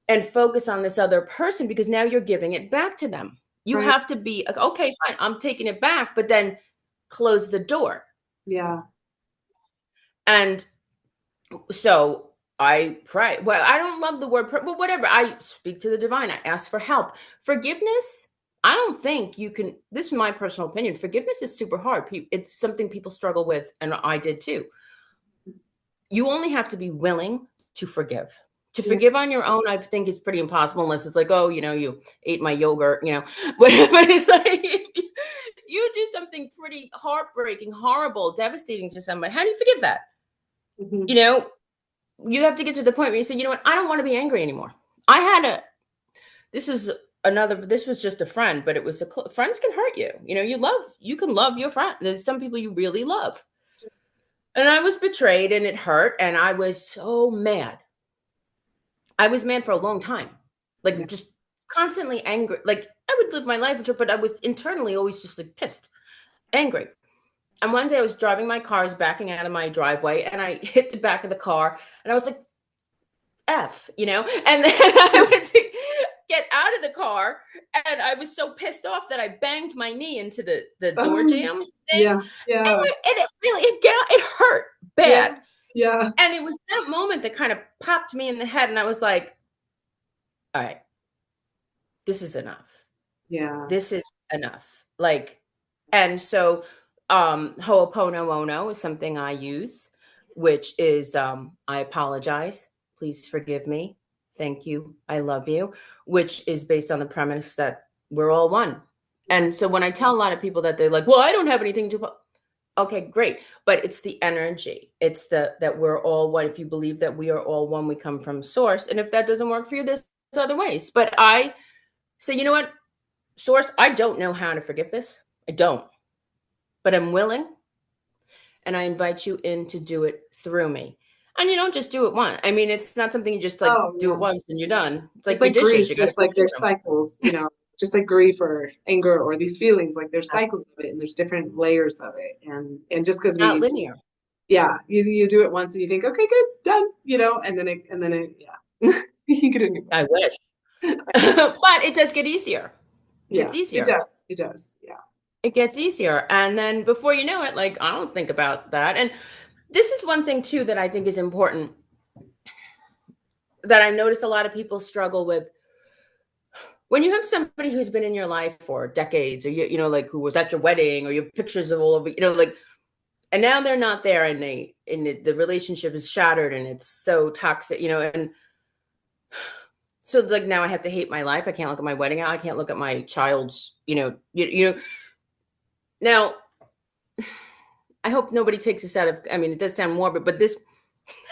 and focus on this other person, because now you're giving it back to them. You Right. have to be like, okay, fine, I'm taking it back, but then close the door. Yeah. And so I pray. Well, I don't love the word, but whatever. I speak to the divine. I ask for help. Forgiveness, I don't think you can. This is my personal opinion. Forgiveness is super hard. It's something people struggle with, and I did too. You only have to be willing to forgive. To Yeah. forgive on your own, I think is pretty impossible unless it's like, oh, you ate my yogurt. But it's like you do something pretty heartbreaking, horrible, devastating to somebody. How do you forgive that? Mhm. You know, you have to get to the point where you say, you know what, I don't want to be angry anymore. I had a, this is this was just a friend, but it was friends can hurt you. You can love your friend. There's some people you really love. And I was betrayed and it hurt. And I was so mad. I was mad for a long time, Yeah. like just constantly angry. Like I would live my life, but I was internally always just like pissed, angry. And one day I was driving my car, I was backing out of my driveway, and I hit the back of the car, and I was like, And then I went to get out of the car, and I was so pissed off that I banged my knee into the door Oh, jam thing, yeah. Yeah. and it really it hurt bad. Yeah. Yeah. And it was that moment that kind of popped me in the head, and I was like, all right, this is enough. Yeah. This is enough. Like, and so Ho'oponopono is something I use, which is I apologize. Please forgive me. Thank you. I love you, which is based on the premise that we're all one. Yeah. And so when I tell a lot of people that they're like, well, I don't have anything to, okay, great. But it's the energy. It's that we're all one. If you believe that we are all one, we come from source. And if that doesn't work for you, there's other ways. But I say, you know what? Source, I don't know how to forgive this. I don't, but I'm willing. And I invite you in to do it through me. And you don't just do it once. I mean, it's not something you just like Oh, do yeah. it once and you're done. It's It's like your like dishes. grief. You got to It's take like care there's of them. cycles, just like grief or anger or these feelings, like there's cycles of it and there's different layers of it. And just because Not we, linear. yeah, you do it once and you think, okay, good, done, and then it, yeah, you get a new I one. wish. But it does get easier. It Yeah, gets it easier. does. It does. Yeah. It gets easier. And then before you know it, like, I don't think about that. And this is one thing, too, that I think is important that I noticed a lot of people struggle with. When you have somebody who's been in your life for decades, or like who was at your wedding, or you have pictures of all of like, and now they're not there, and the relationship is shattered, and it's so toxic, and so like now I have to hate my life. I can't look at my wedding out. I can't look at my child's, Now, I hope nobody takes this out of. I mean, it does sound morbid, but this,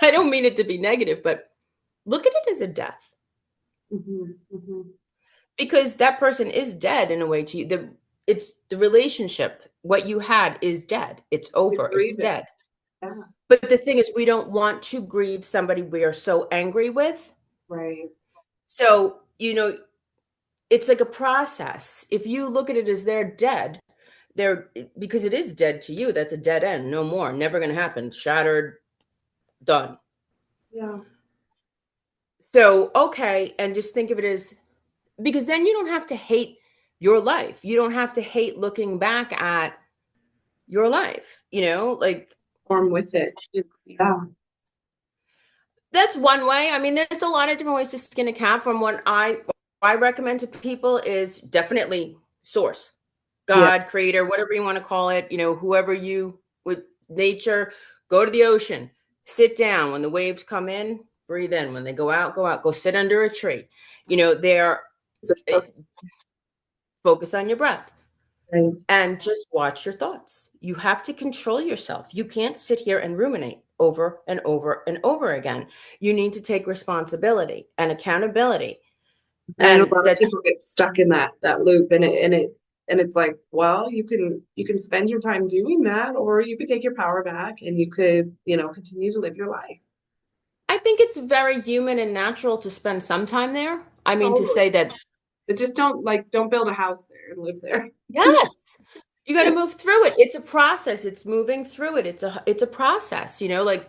I don't mean it to be negative, but look at it as a death, Hmm. Hmm. because that person is dead in a way to you. It's the relationship. What you had is dead. It's To over. It's grieve it. dead. Yeah. But the thing is, we don't want to grieve somebody we are so angry with. Right. So, it's like a process. If you look at it as they're dead, they're because it is dead to you. That's a dead end. No more. Never going to happen. Shattered. Done. Yeah. So, okay. And just think of it as, because then you don't have to hate your life. You don't have to hate looking back at your life, like Form with it. Yeah. That's one way. I mean, there's a lot of different ways to skin a cat. From what I recommend to people is definitely source, Yeah. God, creator, whatever you want to call it. Whoever you with nature, go to the ocean, sit down. When the waves come in, breathe in. When they go out, go out. Go sit under a tree. There. So, Focus on your breath. right. And just watch your thoughts. You have to control yourself. You can't sit here and ruminate over and over and over again. You need to take responsibility and accountability. And I know a And lot of that's, people get stuck in that loop, and it's like, well, you can spend your time doing that, or you could take your power back and you could, continue to live your life. I think it's very human and natural to spend some time there. I mean, to Totally. say that, But just don't build a house there and live there. yes, you got to move through it. It's a process. It's moving through it. It's a process, like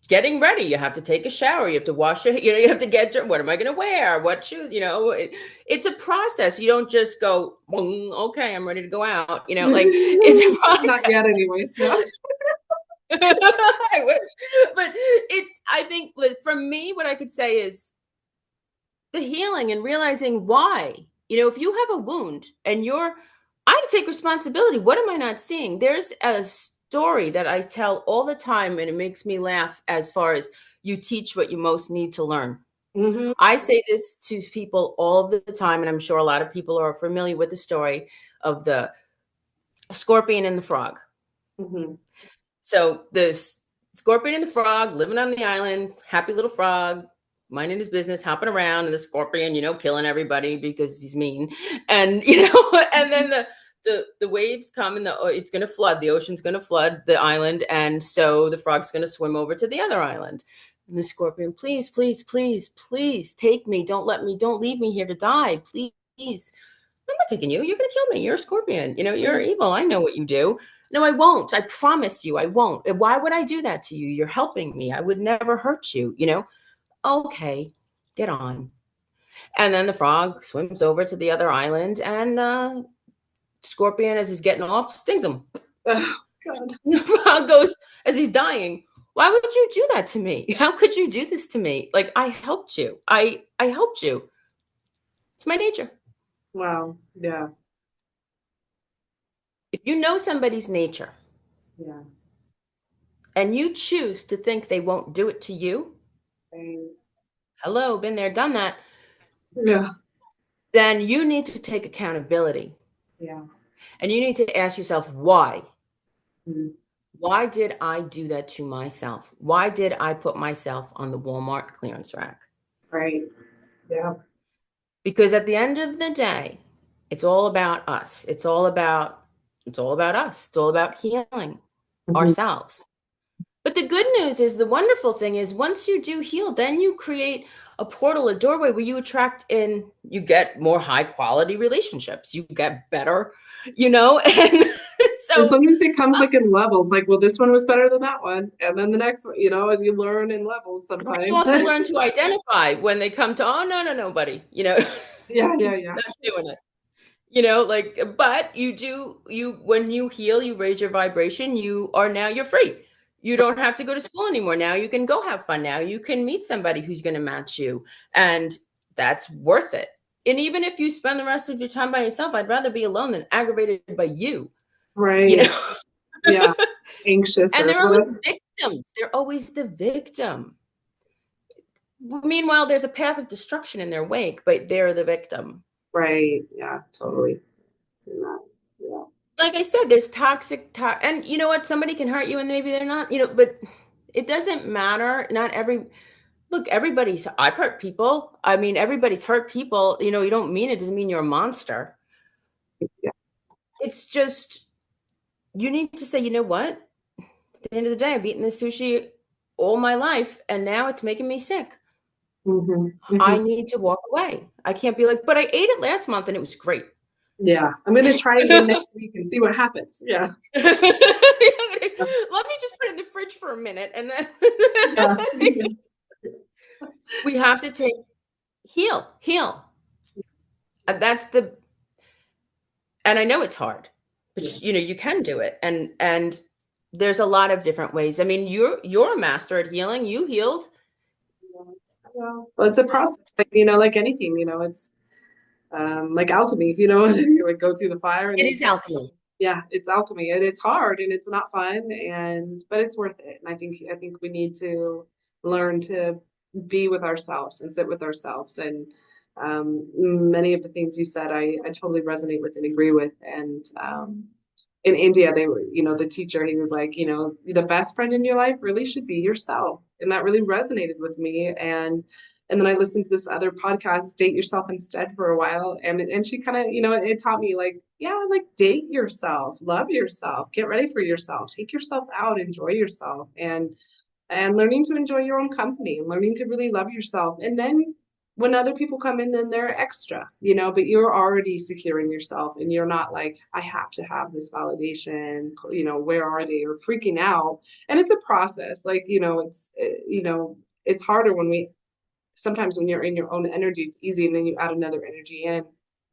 getting ready. You have to take a shower. You have to wash your, you have to what am I going to wear? What shoes? It's a process. You don't just go, "Boom, okay, I'm ready to go out." Like it's a Not process. yet, anyways. No. I wish, but I think for me, what I could say is the healing and realizing why. If you have a wound and I had to take responsibility. What am I not seeing? There's a story that I tell all the time, and it makes me laugh as far as you teach what you most need to learn. Hmm. I say this to people all of the time, and I'm sure a lot of people are familiar with the story of the scorpion and the frog. Hmm. So the scorpion and the frog living on the island, happy little frog, minding his business, hopping around, and the scorpion, killing everybody because he's mean. And and then the waves come and it's going to flood. The ocean's going to flood the island, and so the frog's going to swim over to the other island. And the scorpion, please, please, please, please take me. Don't leave me here to die, please. I'm not taking you. You're going to kill me. You're a scorpion. You're evil. I know what you do. No, I won't. I promise you, I won't. Why would I do that to you? You're helping me. I would never hurt you. Okay, get on. And then the frog swims over to the other island, and Scorpion, as he's getting off, stings him. Oh, God. The frog goes, as he's dying, why would you do that to me? How could you do this to me? Like, I helped you. I helped you. It's my nature. Wow. Yeah. If you know somebody's nature Yeah. and you choose to think they won't do it to you, Right. hello, been there, done that, Yeah. then you need to take accountability Yeah. and you need to ask yourself, why? Mhm. Why did I do that to myself? Why did I put myself on the Walmart clearance rack? Right. Yeah. Because at the end of the day, it's all about us. It's all about us. It's all about healing Mhm. ourselves. But the good news is, the wonderful thing is, once you do heal, then you create a portal, a doorway where you attract in, you get more high quality relationships, you get better, and And so sometimes it comes like in levels, like, well, this one was better than that one. And then the next one, as you learn in levels you sometimes. also learn to identify when they come to, oh, no, no, no, buddy, Yeah, yeah, yeah. not doing it. Like, but when you heal, you raise your vibration, you're free. You don't have to go to school anymore. Now you can go have fun. Now you can meet somebody who's going to match you. And that's worth it. And even if you spend the rest of your time by yourself, I'd rather be alone than aggravated by you, you Right. know? Yeah. Anxious And or they're always victims. They're always the victim. Meanwhile, there's a path of destruction in their wake, but they're the victim. right. Yeah, totally. See that. Yeah. Like I said, there's and you know what? Somebody can hurt you and maybe they're not, but it doesn't matter. Not every look, I've hurt people. I mean, everybody's hurt people. You don't mean it doesn't mean you're a monster. Yeah. It's just you need to say, you know what? At the end of the day, I've eaten this sushi all my life and now it's making me sick. Hmm. I Hmm. need to walk away. I can't be like, but I ate it last month and it was great. Yeah. I'm going to try again next week and see what happens. Yeah. Let me just put it in the fridge for a minute and then Yeah. we have to heal. And and I know it's hard, Yeah. but you can do it. And there's a lot of different ways. I mean, you're a master at healing. You healed. Yeah. Well, it's a process, like, like anything, it's like alchemy, you like go through the fire and It then you is come. alchemy. Yeah, it's alchemy and it's hard and it's not fun but it's worth it. And I think we need to learn to be with ourselves and sit with ourselves. And many of the things you said, I totally resonate with and agree with. And in India, they were, the teacher, he was like, the best friend in your life really should be yourself. And that really resonated with me. And then I listened to this other podcast, Date Yourself Instead, for a while. And she kind of, it taught me like, yeah, like date yourself, love yourself, get ready for yourself, take yourself out, enjoy yourself. And learning to enjoy your own company and learning to really love yourself. And then when other people come in, then they're extra, but you're already secure in yourself and you're not like, I have to have this validation, where are they, or freaking out. And it's a process. Like, it's harder sometimes when you're in your own energy, it's easy. And then you add another energy in,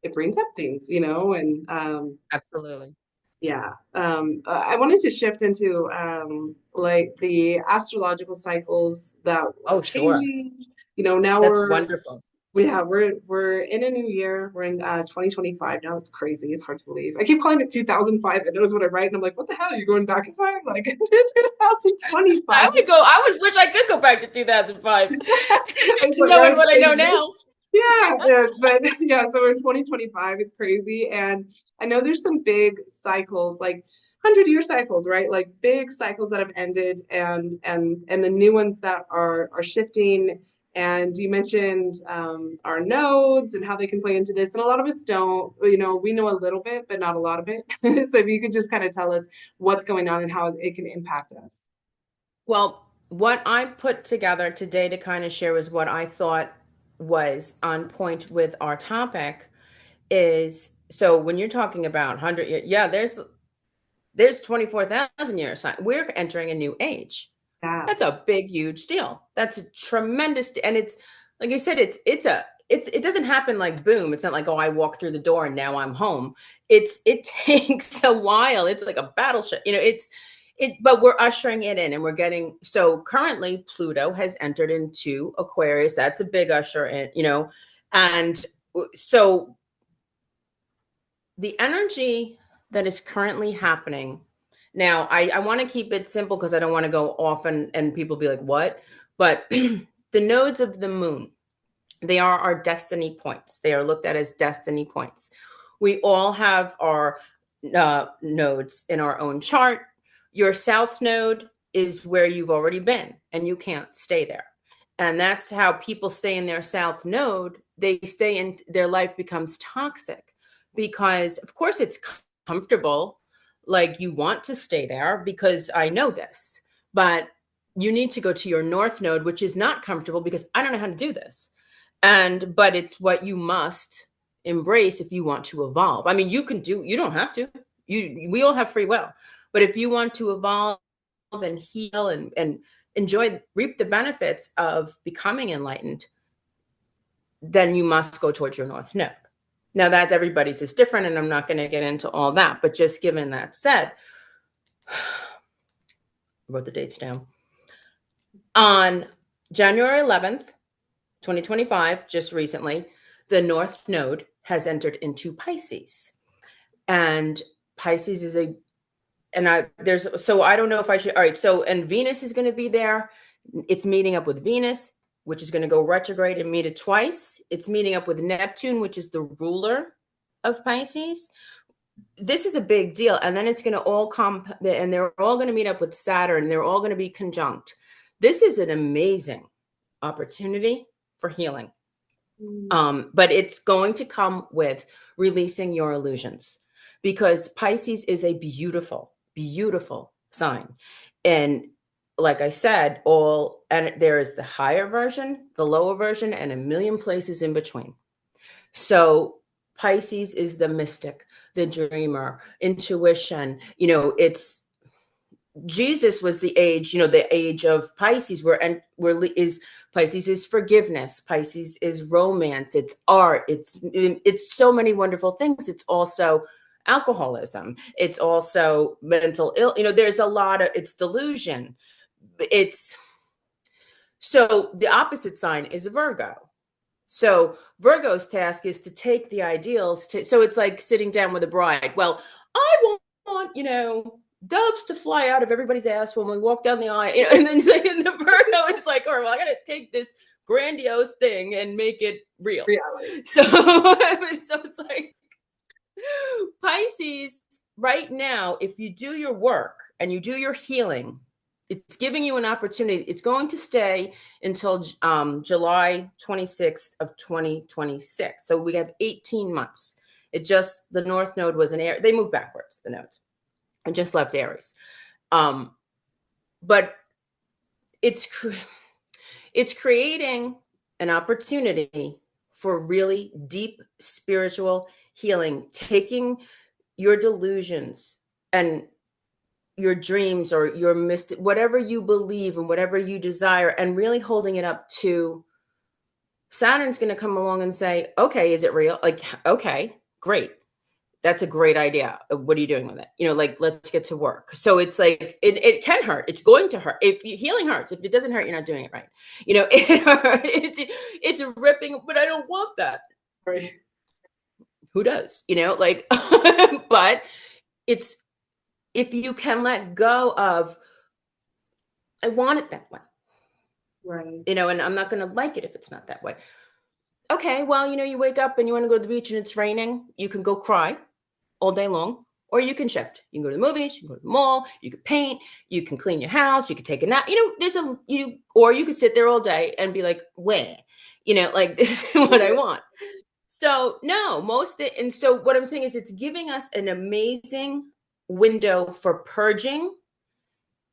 it brings up things, and Absolutely. yeah. I wanted to shift into like the astrological cycles that are Oh, sure. changing. Now That's wonderful. we're in a new year. We're in 2025 now. It's crazy. It's hard to believe. I keep calling it 2005. I notice what I write, and I'm like, what the hell? Are you going back in time? Like it's 2025. I would wish I could go back to 2005, It's like, knowing what I know crazy. now. Yeah, but yeah, so we're in 2025, it's crazy. And I know there's some big cycles, like 100-year cycles, right? Like big cycles that have ended and the new ones that are shifting. And you mentioned our nodes and how they can play into this. And a lot of us don't, we know a little bit, but not a lot of it. So if you could just kind of tell us what's going on and how it can impact us. Well, what I put together today to kind of share was what I thought was on point with our topic is, so when you're talking about 100 years, yeah, there's 24,000 years. We're entering a new age. Yeah. That's a big, huge deal. That's a tremendous, and it's like I said, it doesn't happen like boom. It's not like, oh, I walk through the door and now I'm home. It takes a while. It's like a battleship. But we're ushering it in and we're getting, so currently Pluto has entered into Aquarius. That's a big usher in. And so the energy that is currently happening now, I want to keep it simple because I don't want to go off and people be like, what? But the nodes of the moon, they are our destiny points. They are looked at as destiny points. We all have our nodes in our own chart. Your south node is where you've already been and you can't stay there. And that's how people stay in their south node. They stay in, their life becomes toxic because, of course, it's comfortable. Like you want to stay there because I know this, but you need to go to your north node, which is not comfortable because I don't know how to do this. But it's what you must embrace if you want to evolve. I mean, you don't have to. We all have free will. But if you want to evolve and heal and enjoy, reap the benefits of becoming enlightened, then you must go towards your north node. Now that everybody's is different, and I'm not going to get into all that, but just given that said, I wrote the dates down. On January 11th, 2025, just recently, the North Node has entered into Pisces. And Pisces is so I don't know if I should, all right, so, and Venus is going to be there. It's meeting up with Venus, which is going to go retrograde and meet it twice. It's meeting up with Neptune, which is the ruler of Pisces. This is a big deal. And then it's going to all come, and they're all going to meet up with Saturn, and they're all going to be conjunct. This is an amazing opportunity for healing. But it's going to come with releasing your illusions, because Pisces is a beautiful, beautiful sign. And like I said, and there is the higher version, the lower version, and a million places in between. So Pisces is the mystic, the dreamer, intuition. It's Jesus was the age of Pisces, is Pisces is forgiveness, Pisces is romance, it's art, it's so many wonderful things. It's also alcoholism, it's also mental ill. There's a lot of, it's delusion. It's So the opposite sign is a Virgo. So Virgo's task is to take the ideals to, so it's like sitting down with a bride. Well, I want, doves to fly out of everybody's ass when we walk down the aisle. And then the Virgo is like, all right, well, I got to take this grandiose thing and make it real. Reality. So, so it's like Pisces right now, if you do your work and you do your healing, it's giving you an opportunity. It's going to stay until July 26th of 2026. So we have 18 months. It just, the North Node was an Aries. They moved backwards, the nodes, and just left Aries. But it's creating an opportunity for really deep spiritual healing, taking your delusions and your dreams or your whatever you believe and whatever you desire, and really holding it up to Saturn's going to come along and say, okay, is it real? Like, okay, great. That's a great idea. What are you doing with it? Like, let's get to work. So it's like, it can hurt. It's going to hurt. If healing hurts, if it doesn't hurt, you're not doing it right. It's ripping, but I don't want that. Right. Who does, like, but it's, if you can let go of, I want it that way. Right. And I'm not going to like it if it's not that way. Okay, well, you wake up and you want to go to the beach and it's raining. You can go cry all day long, or you can shift. You can go to the movies, you can go to the mall, you can paint, you can clean your house, you can take a nap. Or you could sit there all day and be like, where? Like, this is what I want. So no, and so what I'm saying is it's giving us an amazing window for purging,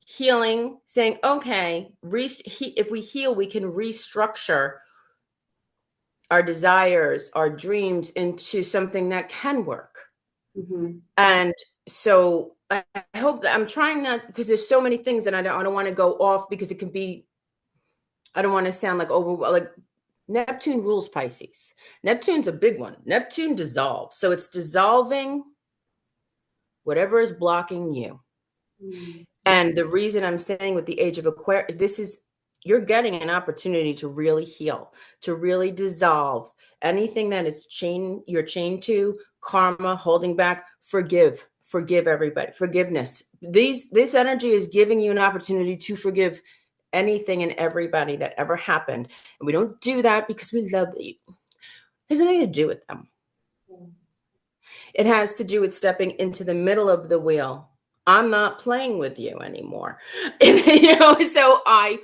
healing, saying, okay, if we heal, we can restructure our desires, our dreams into something that can work. Mm-hmm. And so I hope that I'm trying not, because there's so many things and I don't want to go off, because it can be, I don't want to sound like like Neptune rules Pisces. Neptune's a big one. Neptune dissolves. So it's dissolving whatever is blocking you. Mm-hmm. And the reason I'm saying with the age of Aquarius, you're getting an opportunity to really heal, to really dissolve anything that is you're chained to, karma, holding back, forgive everybody, forgiveness. This energy is giving you an opportunity to forgive anything and everybody that ever happened. And we don't do that because we love you. It has nothing to do with them. It has to do with stepping into the middle of the wheel. I'm not playing with you anymore. So I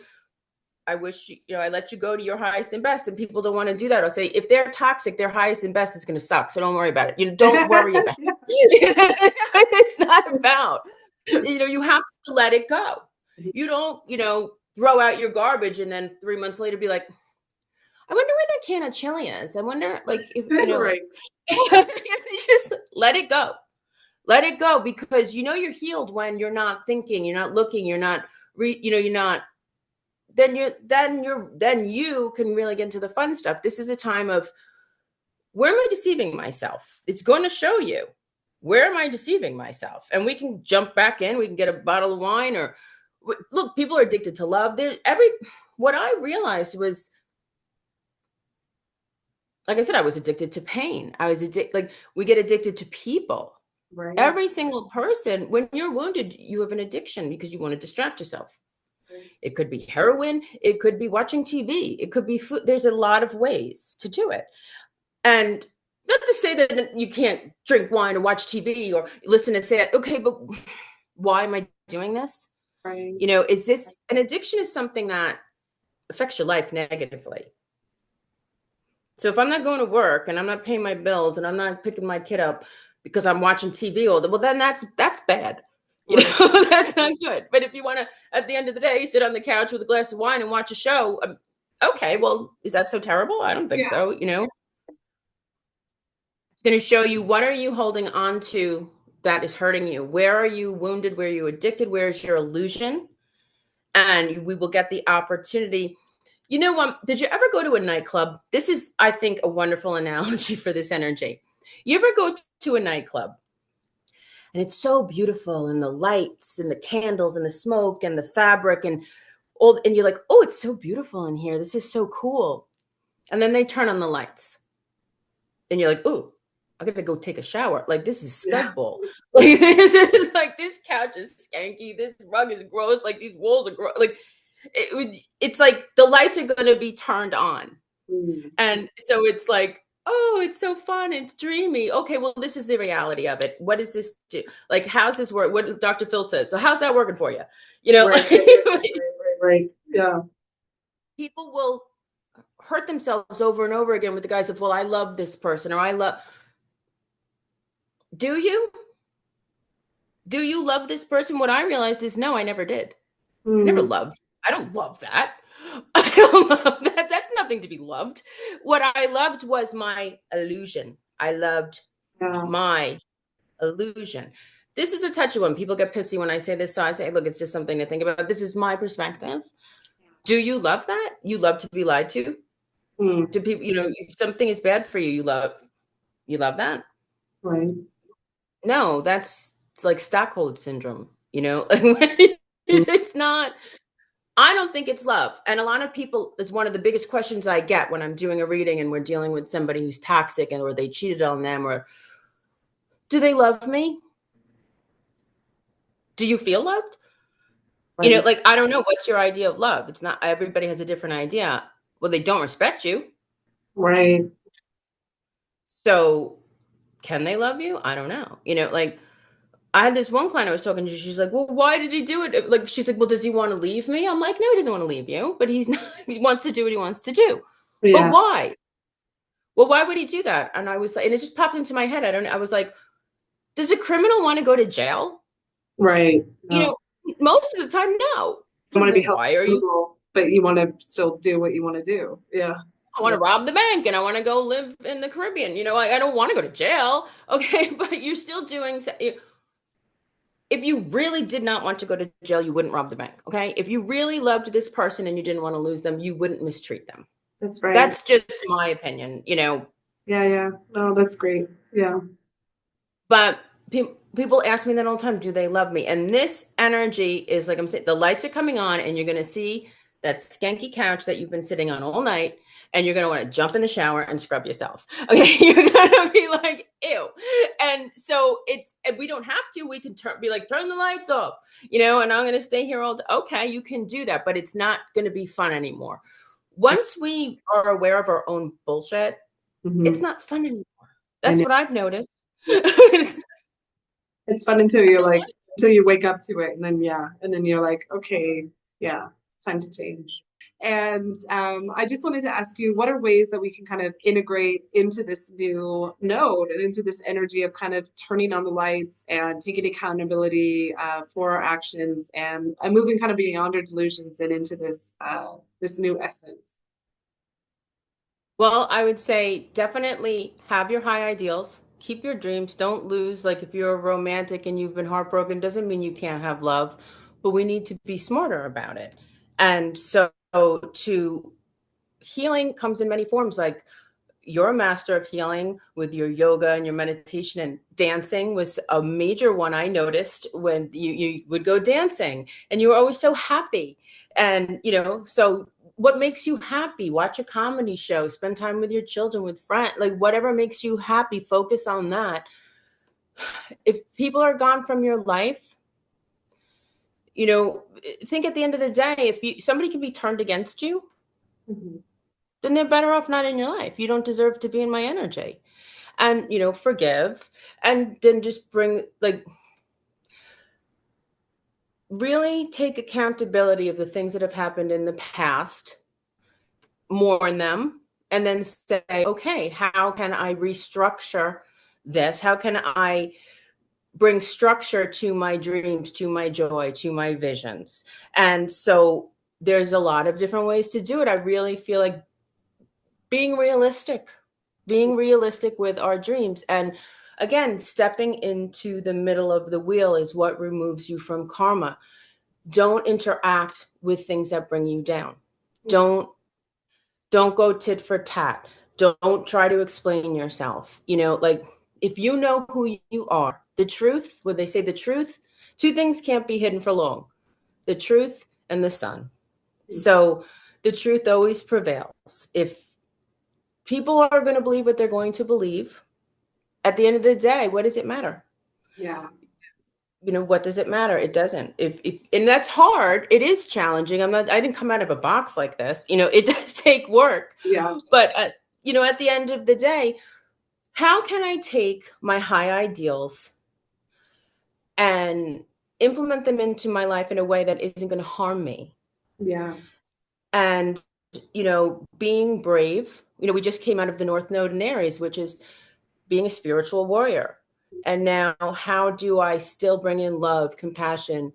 wish, I let you go to your highest and best, and people don't want to do that. I'll say, if they're toxic, their highest and best is going to suck. So don't worry about it. Don't worry about it. It's not about, you have to let it go. You don't, throw out your garbage and then 3 months later be like, I wonder where that can of chili is. I wonder, like, if, right. Just let it go. Let it go, because you're healed when you're not thinking, you're not looking, you're not, you're not. Then you can really get into the fun stuff. This is a time of, where am I deceiving myself? It's going to show you, where am I deceiving myself? And we can jump back in. We can get a bottle of wine, or look, people are addicted to love. What I realized was, like I said, I was addicted to pain. I was like, we get addicted to people. Right. Every single person, when you're wounded, you have an addiction because you want to distract yourself. Right. It could be heroin. It could be watching TV. It could be food. There's a lot of ways to do it. And not to say that you can't drink wine or watch TV or listen and say, okay, but why am I doing this? Right. Is this an addiction? Is something that affects your life negatively. So if I'm not going to work and I'm not paying my bills and I'm not picking my kid up because I'm watching TV all day, well, then that's bad. That's not good. But if you want to, at the end of the day, sit on the couch with a glass of wine and watch a show, okay, well, is that so terrible? I don't think so. It's going to show you, what are you holding on to that is hurting you? Where are you wounded? Where are you addicted? Where is your illusion? And we will get the opportunity. Did you ever go to a nightclub? This is, I think, a wonderful analogy for this energy. You ever go to a nightclub and it's so beautiful, and the lights and the candles and the smoke and the fabric, and all, and you're like, oh, it's so beautiful in here. This is so cool. And then they turn on the lights and you're like, oh, I gotta go take a shower. Like, this is Yeah. scuzzball. Like, this is like, this couch is skanky. This rug is gross. Like, these walls are gross. Like, it's like the lights are going to be turned on. Mm. And so it's like, oh, it's so fun. It's dreamy. Okay, well, this is the reality of it. What does this do? Like, how's this work? What Dr. Phil says. So how's that working for you? You know, Right, right, right, right, right, right. Yeah. people will hurt themselves over and over again with the guise of, well, I love this person, or I love. Do you? Do you love this person? What I realized is, no, I never did. I never Mm. loved. I don't love that. I don't love that. That's nothing to be loved. What I loved was my illusion. I loved Yeah. my illusion. This is a touchy one. People get pissy when I say this. So I say, look, it's just something to think about. This is my perspective. Do you love that? You love to be lied to? Mm. Do people, if something is bad for you, you love that? Right. No, it's like Stockholm syndrome, Mm. it's not. I don't think it's love. And a lot of people, is one of the biggest questions I get when I'm doing a reading and we're dealing with somebody who's toxic, or they cheated on them, or do they love me? Do you feel loved? Right. Like, I don't know. What's your idea of love? It's not, everybody has a different idea. Well, they don't respect you. Right. So can they love you? I don't know. Like, I had this one client I was talking to. She's like, well, why did he do it? Like, she's like, well, does he want to leave me? I'm like, no, he doesn't want to leave you, but he's not, he wants to do what he wants to do. But Yeah. why? Well, why would he do that? And I was like, and it just popped into my head. I was like, does a criminal want to go to jail? Right. You No. know, most of the time, no. You So, want to be well, held why are you? accountable, but you want to still do what you want to do. Yeah. I want Yeah. to rob the bank and I want to go live in the Caribbean. I don't want to go to jail. Okay. But you're still doing, if you really did not want to go to jail, you wouldn't rob the bank. Okay. If you really loved this person and you didn't want to lose them, you wouldn't mistreat them. That's right. That's just my opinion. Yeah. Yeah. No, that's great. Yeah. But people ask me that all the time, do they love me? And this energy is, like I'm saying, the lights are coming on and you're going to see that skanky couch that you've been sitting on all night. And you're going to want to jump in the shower and scrub yourself. Okay. You're going to be like, ew. And so we don't have to, we can be like, turn the lights off, and I'm going to stay here all day. Okay. You can do that, but it's not going to be fun anymore. Once we are aware of our own bullshit, it's Hmm. not fun anymore. I That's know. what I've noticed. It's fun until you're like, until you wake up to it. And then, yeah. And then you're like, okay, yeah, it's time to change. And I just wanted to ask you, what are ways that we can kind of integrate into this new node and into this energy of kind of turning on the lights and taking accountability for our actions and moving kind of beyond our delusions and into this new essence? Well, I would say definitely have your high ideals. Keep your dreams. Don't lose. Like, if you're a romantic and you've been heartbroken, doesn't mean you can't have love, but we need to be smarter about it. And so, to healing comes in many forms. Like, you're a master of healing with your yoga and your meditation, and dancing was a major one. I noticed when you would go dancing and you were always so happy. And, so what makes you happy? Watch a comedy show, spend time with your children, with friends, like whatever makes you happy, focus on that. If people are gone from your life, think at the end of the day, if somebody can be turned against you, Mhm. then they're better off not in your life. You don't deserve to be in my energy. And forgive, and then just bring, like, really take accountability of the things that have happened in the past, mourn them, and then say, okay, how can I restructure this? How can I bring structure to my dreams, to my joy, to my visions? And so there's a lot of different ways to do it. I really feel like being realistic with our dreams. And again, stepping into the middle of the wheel is what removes you from karma. Don't interact with things that bring you down. Don't go tit for tat. Don't try to explain yourself. Like, if you know who you are, the truth, when they say the truth, two things can't be hidden for long: the truth and the sun. So the truth always prevails. If people are going to believe what they're going to believe, at the end of the day, what does it matter? Yeah. What does it matter? It doesn't. If and that's hard. It is challenging. I didn't come out of a box like this. It does take work. Yeah. But at the end of the day, how can I take my high ideals and implement them into my life in a way that isn't going to harm me? Yeah. And being brave. We just came out of the North Node in Aries, which is being a spiritual warrior. And now, how do I still bring in love, compassion,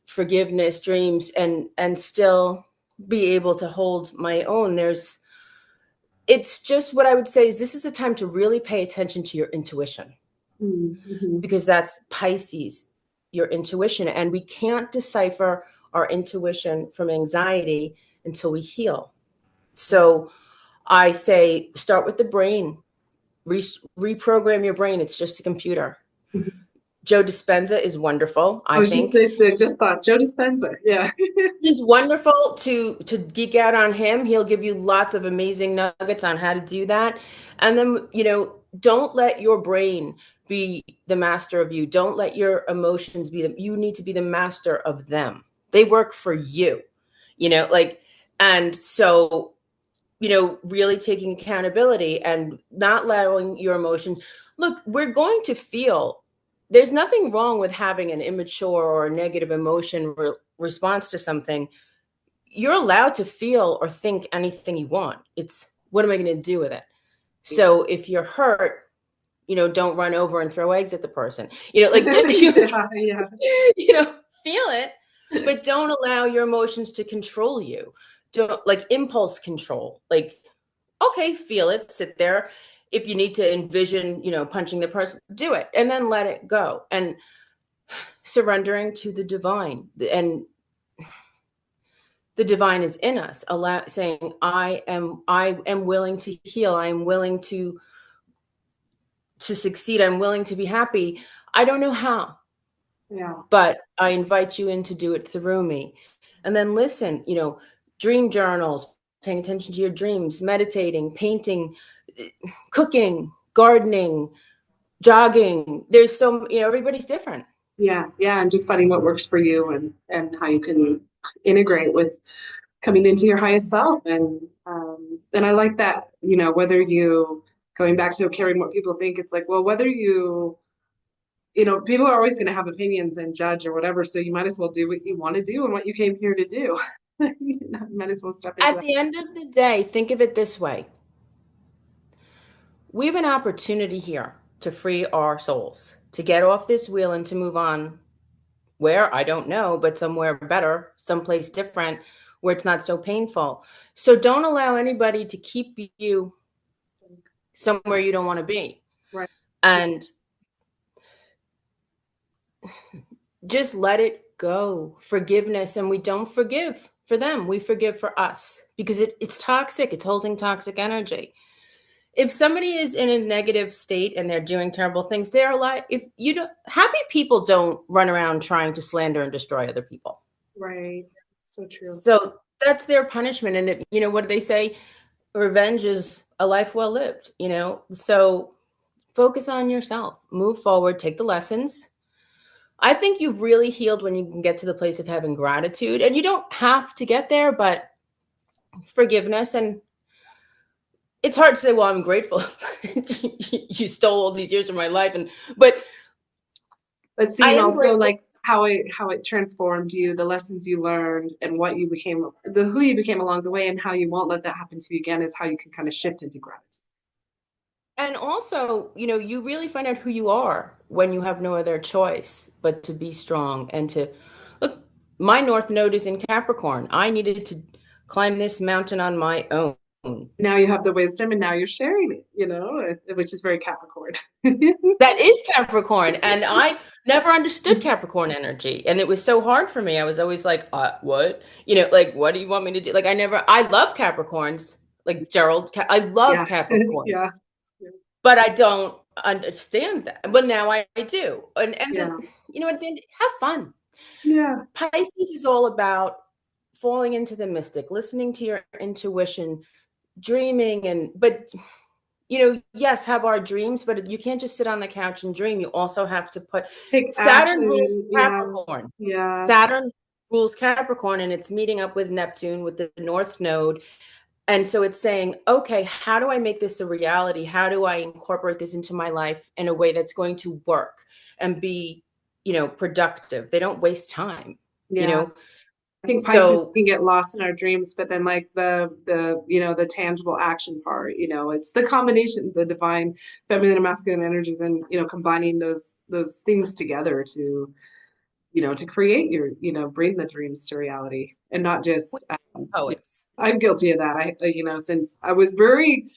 forgiveness, dreams, and still be able to hold my own? It's just what I would say is this is a time to really pay attention to your intuition, Mm-hmm. because that's Pisces, your intuition. And we can't decipher our intuition from anxiety until we heal. So I say, start with the brain, reprogram your brain. It's just a computer. Joe Dispenza is wonderful, I I was just think. just thought Joe Dispenza. Yeah. He's wonderful to geek out on him. He'll give you lots of amazing nuggets on how to do that. And then, don't let your brain be the master of you. Don't let your emotions you need to be the master of them. They work for you, and so, really taking accountability and not allowing your emotions. Look, we're going to feel. There's nothing wrong with having an immature or negative emotion response to something. You're allowed to feel or think anything you want. It's, what am I going to do with it? So if you're hurt, don't run over and throw eggs at the person. Yeah. Yeah. Feel it, but don't allow your emotions to control you. Don't, like, impulse control. Like, okay, feel it, sit there. If you need to envision, punching the person, do it, and then let it go. And surrendering to the divine. And the divine is in us, saying, I am willing to heal. I am willing to succeed. I'm willing to be happy. I don't know how, Yeah. but I invite you in to do it through me. And then listen, dream journals, paying attention to your dreams, meditating, painting, cooking, gardening, jogging. There's everybody's different. Yeah. Yeah. And just finding what works for you and how you can integrate with coming into your highest self. And I like that, whether you going back to caring what people think, it's like, well, whether people are always going to have opinions and judge or whatever. So you might as well do what you want to do and what you came here to do. Might as well step into At that. the end of the day, think of it this way. We have an opportunity here to free our souls, to get off this wheel and to move on. Where? I don't know, but somewhere better, someplace different, where it's not so painful. So don't allow anybody to keep you somewhere you don't want to be. Right. And just let it go. Forgiveness. And we don't forgive for them. We forgive for us, because it's toxic. It's holding toxic energy. If somebody is in a negative state and they're doing terrible things, they're like, if you don't, happy people don't run around trying to slander and destroy other people. Right. So true. So that's their punishment. And what do they say? Revenge is a life well lived, So focus on yourself, move forward, take the lessons. I think you've really healed when you can get to the place of having gratitude, and you don't have to get there, but forgiveness. And it's hard to say, well, I'm grateful. You stole all these years of my life. But But I seeing am also grateful. like how it transformed you, the lessons you learned, and what you became, the who you became along the way, and how you won't let that happen to you again is how you can kind of shift into gratitude. And also, you really find out who you are when you have no other choice but to be strong and to look. My North Node is in Capricorn. I needed to climb this mountain on my own. Now you have the wisdom, and now you're sharing it, which is very Capricorn. That is Capricorn. And I never understood Capricorn energy. And it was so hard for me. I was always like, what? Like, what do you want me to do? Like, I love Capricorns, like Gerald. I love Yeah. Capricorns, Yeah. but I don't understand that. But now I do. And Yeah. at the end, have fun. Yeah. Pisces is all about falling into the mystic, listening to your intuition, dreaming, but yes, have our dreams, but you can't just sit on the couch and dream. You also have to put Take Saturn rules action. Yeah. Capricorn. Yeah. Saturn rules Capricorn, and it's meeting up with Neptune with the North Node. And so it's saying, okay, how do I make this a reality? How do I incorporate this into my life in a way that's going to work and be, productive? They don't waste time, you Yeah. know? I think Pisces So can get lost in our dreams, but then like the tangible action part, it's the combination, the divine feminine and masculine energies, and combining those things together to create bring the dreams to reality, and not we're just poets. I'm guilty of that. Since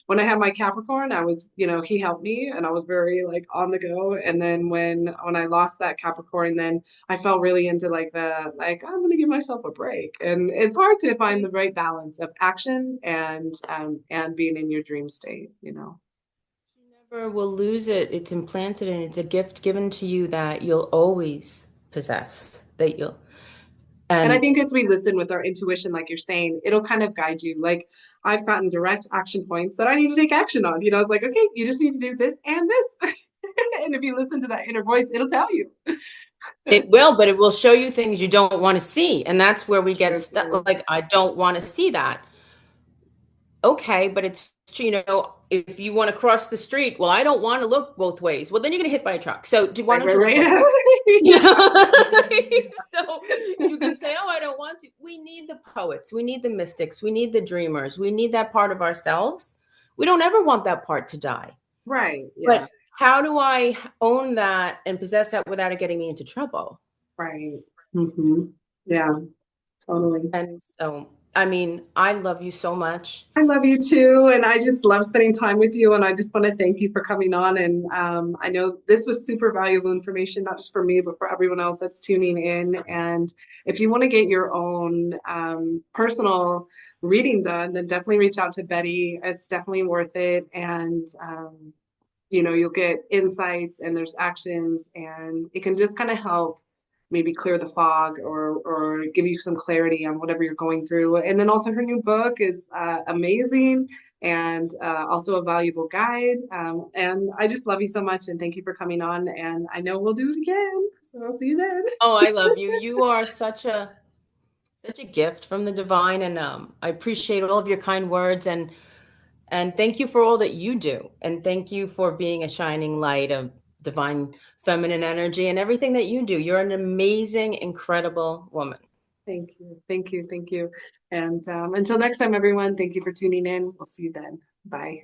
when I had my Capricorn, he helped me, and I was very like on the go. And then when I lost that Capricorn, then I fell really into I'm gonna give myself a break. And it's hard to find the right balance of action and being in your dream state. You never will lose it. It's implanted and it's a gift given to you that you'll always possess. And I And think as we listen with our intuition, like you're saying, it'll kind of guide you. Like I've gotten direct action points that I need to take action on. It's like, okay, you just need to do this and this. And if you listen to that inner voice, it'll tell you. it will, but it will show you things you don't want to see. And that's where we get True, stuck. true. Like, I don't want to see that. Okay, but it's true, if you want to cross the street, well, I don't want to look both ways. Well, then you're going to hit by a truck. So why Right, don't right, you look both right. ways? You Yeah. know? So you can say, oh, I don't want to. We need the poets. We need the mystics. We need the dreamers. We need that part of ourselves. We don't ever want that part to die. Right. Yeah. But how do I own that and possess that without it getting me into trouble? Right. Hmm. Yeah, totally. And so, I mean, I love you so much. I love you too. And I just love spending time with you. And I just want to thank you for coming on. And I know this was super valuable information, not just for me, but for everyone else that's tuning in. And if you want to get your own personal reading done, then definitely reach out to Betty. It's definitely worth it. And, you'll get insights and there's actions, and it can just kind of help maybe clear the fog or give you some clarity on whatever you're going through. And then also her new book is amazing, and also a valuable guide. And I just love you so much, and thank you for coming on. And I know we'll do it again. So I'll see you then. Oh, I love you. You are such a gift from the divine, and I appreciate all of your kind words, and thank you for all that you do, and thank you for being a shining light of divine feminine energy and everything that you do. You're an amazing, incredible woman. Thank you. Thank you. Thank you. And until next time, everyone, thank you for tuning in. We'll see you then. Bye.